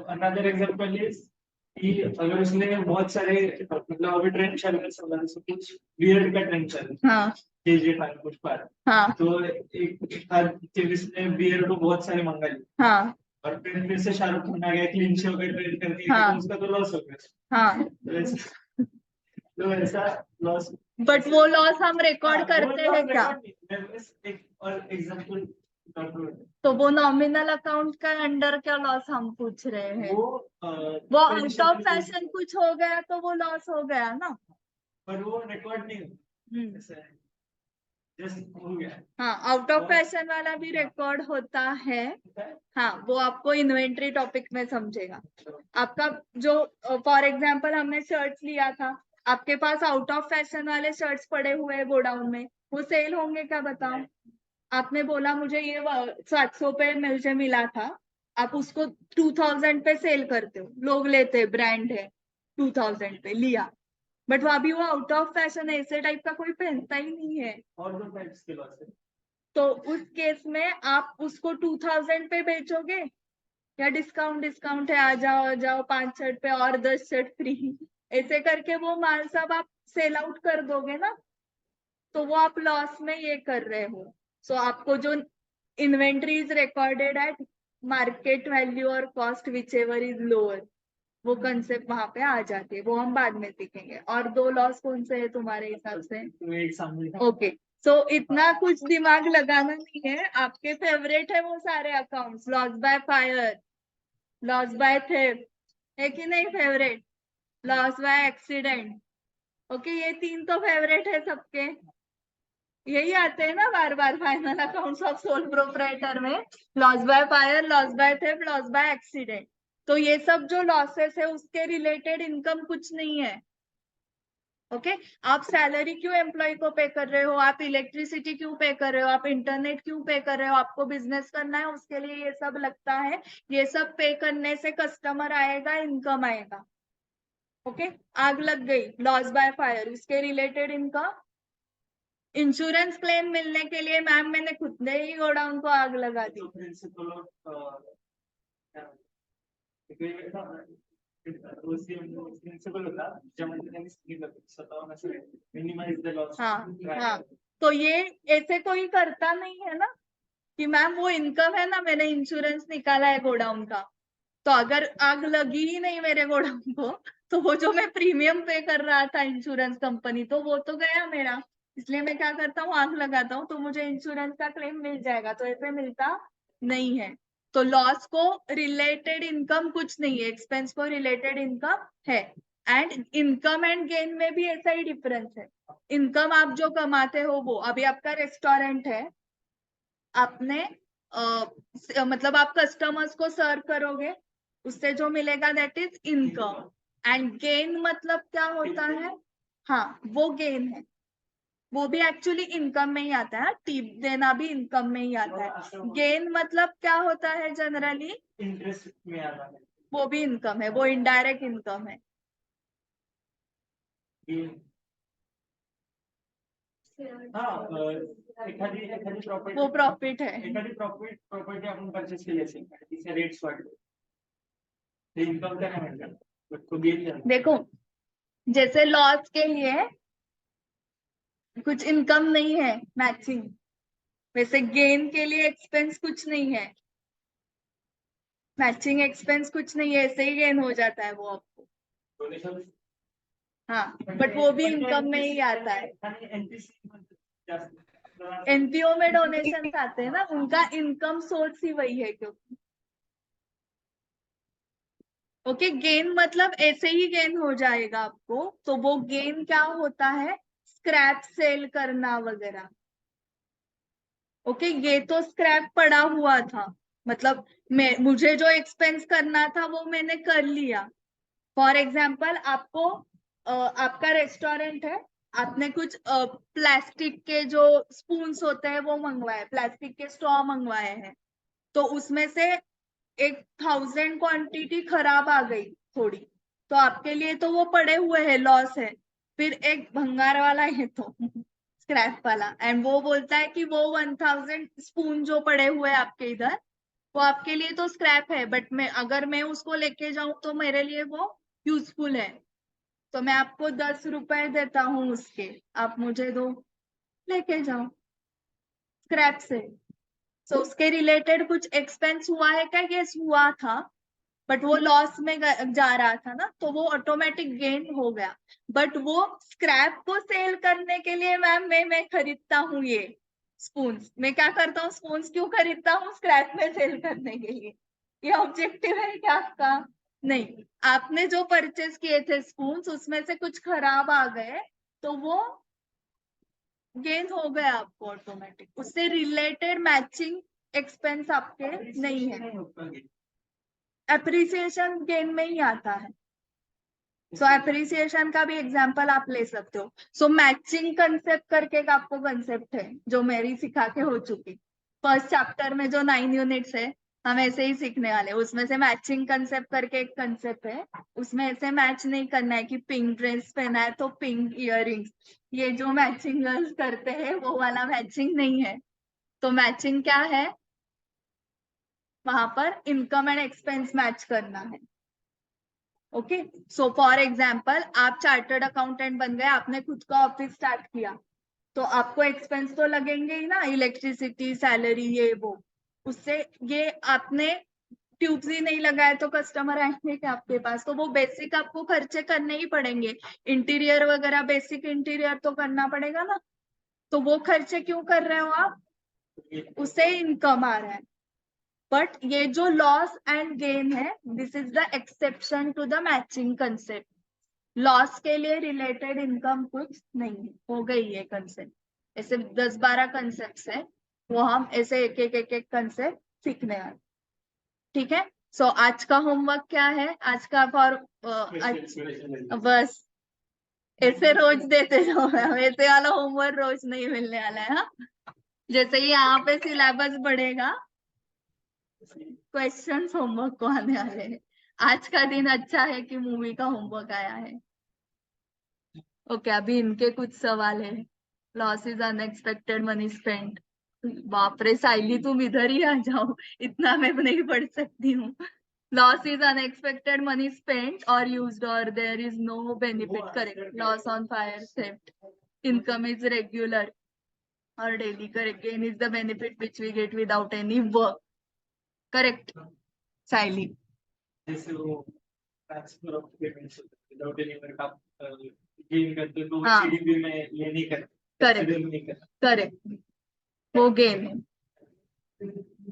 अनदर एग्जांपल इज कि अगर उसने बहुत सारे मतलब अभी ट्रेंड चल रहा है सब कुछ बियर्ड का ट्रेंड चल रहा है. हाँ, केजी फाइव कुछ पर हाँ, तो एक एक्टिविस्ट ने बियर्ड को बहुत सारे मंगा लिए हाँ, और फिर से शाहरुख खान आ गया क्लीन शो का ट्रेंड कर दिया हाँ. तो उसका तो लॉस हो गया. हाँ, तो ऐसा लॉस. बट वो लॉस हम रिकॉर्ड करते हैं क्या? एक और एग्जांपल तो वो नॉमिनल अकाउंट का अंडर क्या लॉस हम पूछ रहे हैं? वो आउट ऑफ फैशन कुछ हो गया तो वो लॉस हो गया ना. पर वो रिकॉर्ड नहीं होता. ऐसा है जस्ट हो गया. हाँ, आउट ऑफ फैशन वाला भी रिकॉर्ड होता है. हाँ, वो आपको इन्वेंट्री टॉपिक में समझेगा. आपका जो फॉर एग्जांपल हमने शर्ट्स लिया था, आपके पास आउट ऑफ फैशन वाले शर्ट्स पड़े हुए हैं गोडाउन में, वो सेल होंगे क्या बताओ? आपने बोला मुझे ये 700 पे मुझे मिला था, आप उसको 2000 पे सेल करते हो, लोग लेते हैं, ब्रांड है, 2000 पे लिया, बट वो अभी वो आउट ऑफ फैशन है, ऐसे टाइप का कोई पहनता ही नहीं है. और दो टाइप्स के लॉस है. तो उस केस में आप उसको 2000 पे बेचोगे या डिस्काउंट है, आ जाओ 5 शर्ट पे और 10 शर्ट फ्री, ऐसे करके वो माल सब आप सेल आउट कर दोगे ना, तो वो आप लॉस में ये कर रहे हो. सो आपको जो inventory is recorded at market value और cost whichever is lower, वो कंसेप्ट वहां पे आ जाती है, वो हम बाद में सीखेंगे. और दो लॉस कौन से है तुम्हारे हिसाब से? तो एक सामने ओके, सो इतना कुछ दिमाग लगाना नहीं है. आपके फेवरेट है वो सारे accounts, loss by fire, loss by theft, है कि नहीं favourite? Loss by accident. Okay, ये 3 तो फेवरेट है सबके, यही आते हैं ना बार बार final accounts of sole proprietor में, loss by fire, loss by theft, loss by accident. तो ये सब जो लॉसेस है उसके रिलेटेड इनकम कुछ नहीं है. ओके, आप सैलरी क्यों एम्प्लॉय को पे कर रहे हो, आप इलेक्ट्रिसिटी क्यों पे कर रहे हो, आप इंटरनेट क्यों पे कर रहे हो, आपको बिजनेस करना है उसके लिए ये सब लगता है, ये सब पे करने से कस्टमर आएगा, इनकम आएगा. ओके, आग लग गई, लॉस बाय फायर, उसके रिलेटेड इनकम. इंश्योरेंस क्लेम मिलने के लिए मैम मैंने खुद ने ही गोडाउन को आग लगा दी. प्रिंसिपल ऑफ प्रिंसिपल होता मिनिमाइज द लॉस. हाँ, हाँ, तो ये ऐसे कोई करता नहीं है ना कि मैम वो इनकम है ना, मैंने इंश्योरेंस निकाला है गोडाउन का, तो अगर आग लगी ही नहीं मेरे गोडाउन को, तो वो जो मैं प्रीमियम पे कर रहा था इंश्योरेंस कंपनी, तो वो तो गया मेरा. इसलिए मैं क्या करता हूँ, आग लगाता हूँ, तो मुझे इंश्योरेंस का क्लेम मिल जाएगा. तो ऐसे मिलता नहीं है. तो लॉस को रिलेटेड इनकम कुछ नहीं है, एक्सपेंस को रिलेटेड इनकम है. एंड इनकम एंड गेन में भी ऐसा ही डिफरेंस है. इनकम आप जो कमाते हो वो, अभी आपका रेस्टोरेंट है, आपने मतलब आप कस्टमर्स को सर्व करोगे, उससे जो मिलेगा that is income. And gain मतलब क्या होता है? हाँ, वो गेन है, वो भी एक्चुअली इनकम में ही आता है. टिप देना भी इनकम में ही आता है. गेन मतलब क्या होता है जनरली? इंटरेस्ट में आता है. वो भी इनकम है, वो इनडायरेक्ट इनकम है. एखादी प्रॉपर्टी, वो प्रॉफिट है. एखादी प्रॉपर्टी आपण परचेस केली असेल, तिचे रेट्स वाढले, ते इन्कम काय म्हणतात, तो गेन. देखो, जैसे लॉस के लिए कुछ इनकम नहीं है मैचिंग, वैसे गेन के लिए एक्सपेंस कुछ नहीं है, मैचिंग एक्सपेंस कुछ नहीं है, ऐसे ही गेन हो जाता है वो आपको. डोनेशन. हाँ, बट वो भी इनकम में ही आता है। आणि NPC मध्ये जास्त एनपीओ में डोनेशन आते हैं ना, उनका इनकम सोर्स ही वही है क्योंकि ओके गेन मतलब ऐसे ही गेन हो जाएगा आपको। तो वो गेन क्या होता है, स्क्रैप सेल करना वगैरह। ओके ये तो स्क्रैप पड़ा हुआ था, मतलब मुझे जो एक्सपेंस करना था वो मैंने कर लिया। फॉर एग्जाम्पल आपको आपका रेस्टोरेंट है, आपने कुछ प्लास्टिक के जो स्पून्स होते हैं वो मंगवाए, प्लास्टिक के स्ट्रॉ मंगवाए हैं, तो उसमें से 1000 क्वांटिटी खराब आ गई थोड़ी, तो आपके लिए तो वो पड़े हुए हैं, लॉस है। फिर एक भंगार वाला है तो स्क्रैप वाला, एंड वो बोलता है कि वो 1000 स्पून जो पड़े हुए हैं आपके इधर, वो आपके लिए तो स्क्रैप है, बट अगर मैं उसको लेके जाऊं तो मेरे लिए वो यूजफुल है, तो मैं आपको 10 रुपए देता हूँ उसके, आप मुझे दो, लेके जाओ स्क्रैप से। सो उसके रिलेटेड कुछ एक्सपेंस हुआ है क्या, यस हुआ था, बट वो लॉस में जा रहा था ना, तो वो ऑटोमेटिक गेन हो गया। बट वो स्क्रैप को सेल करने के लिए मैम मैं खरीदता हूँ ये स्पून्स, मैं क्या करता हूँ, स्पून्स क्यों खरीदता हूँ, स्क्रैप में सेल करने के लिए। ये ऑब्जेक्टिव है क्या आपका, नहीं, आपने जो परचेज किए थे स्पून्स उसमें से कुछ खराब आ गए, तो वो गेन हो गया आपको ऑटोमेटिक, उससे रिलेटेड मैचिंग एक्सपेंस आपके नहीं है, एप्रिसिएशन गेन में ही आता है। सो एप्रिसिएशन का भी एग्जांपल आप ले सकते हो। सो मैचिंग कंसेप्ट करके एक आपको कंसेप्ट है जो मेरी सिखा के हो चुकी, फर्स्ट चैप्टर में जो 9 यूनिट्स है हम ऐसे ही सीखने वाले, उसमें से मैचिंग कंसेप्ट करके एक कंसेप्ट है, उसमें ऐसे मैच नहीं करना है कि पिंक ड्रेस पहना है तो पिंक इयररिंग्स, ये जो मैचिंग गर्ल्स करते हैं वो वाला मैचिंग नहीं है। तो मैचिंग क्या है, वहां पर इनकम एंड एक्सपेंस मैच करना है। ओके सो फॉर एग्जाम्पल आप चार्टर्ड अकाउंटेंट बन गए, आपने खुद का ऑफिस स्टार्ट किया, तो आपको एक्सपेंस तो लगेंगे ही ना, इलेक्ट्रिसिटी, सैलरी, ये वो, उससे ये आपने ट्यूब्स ही नहीं लगाए तो कस्टमर आएंगे क्या आपके पास, तो वो बेसिक आपको खर्चे करने ही पड़ेंगे, इंटीरियर वगैरह बेसिक इंटीरियर तो करना पड़ेगा ना, तो वो खर्चे क्यों कर रहे हो आप, उससे इनकम आ रहा है। बट ये जो लॉस एंड गेन है, this is the exception to the matching concept, loss के लिए रिलेटेड इनकम कुछ नहीं है, हो गई ये कंसेप्ट। ऐसे 10-12 कंसेप्ट है, वो हम ऐसे एक एक कंसेप्ट सीखने वाले, ठीक है। सो आज का होमवर्क क्या है, आज का फॉर बस ऐसे रोज देते जाओ मैम, ऐसे वाला होमवर्क रोज नहीं मिलने वाला है। हाँ, जैसे ही यहाँ पे सिलेबस बढ़ेगा क्वेश्चंस होमवर्क को आने वाले हैं। आज का दिन अच्छा है कि मूवी का होमवर्क आया है। ओके अभी इनके कुछ सवाल है। Loss is unexpected money spent, बाप रे साइली तुम इधर ही आ जाओ, इतना मैं नहीं पढ़ सकती हूँ। Loss is unexpected money spent और यूज्ड और there is no benefit, correct. Loss on fire, theft, income is regular और daily, correct. Gain is the benefit which we get without any work, correct Saily. जैसे वो transfer of payments without any work आप gain करते तो हाँ। GDP में ये नहीं करते, करेक्ट consider नहीं करते। करेक्ट, वो गेन है।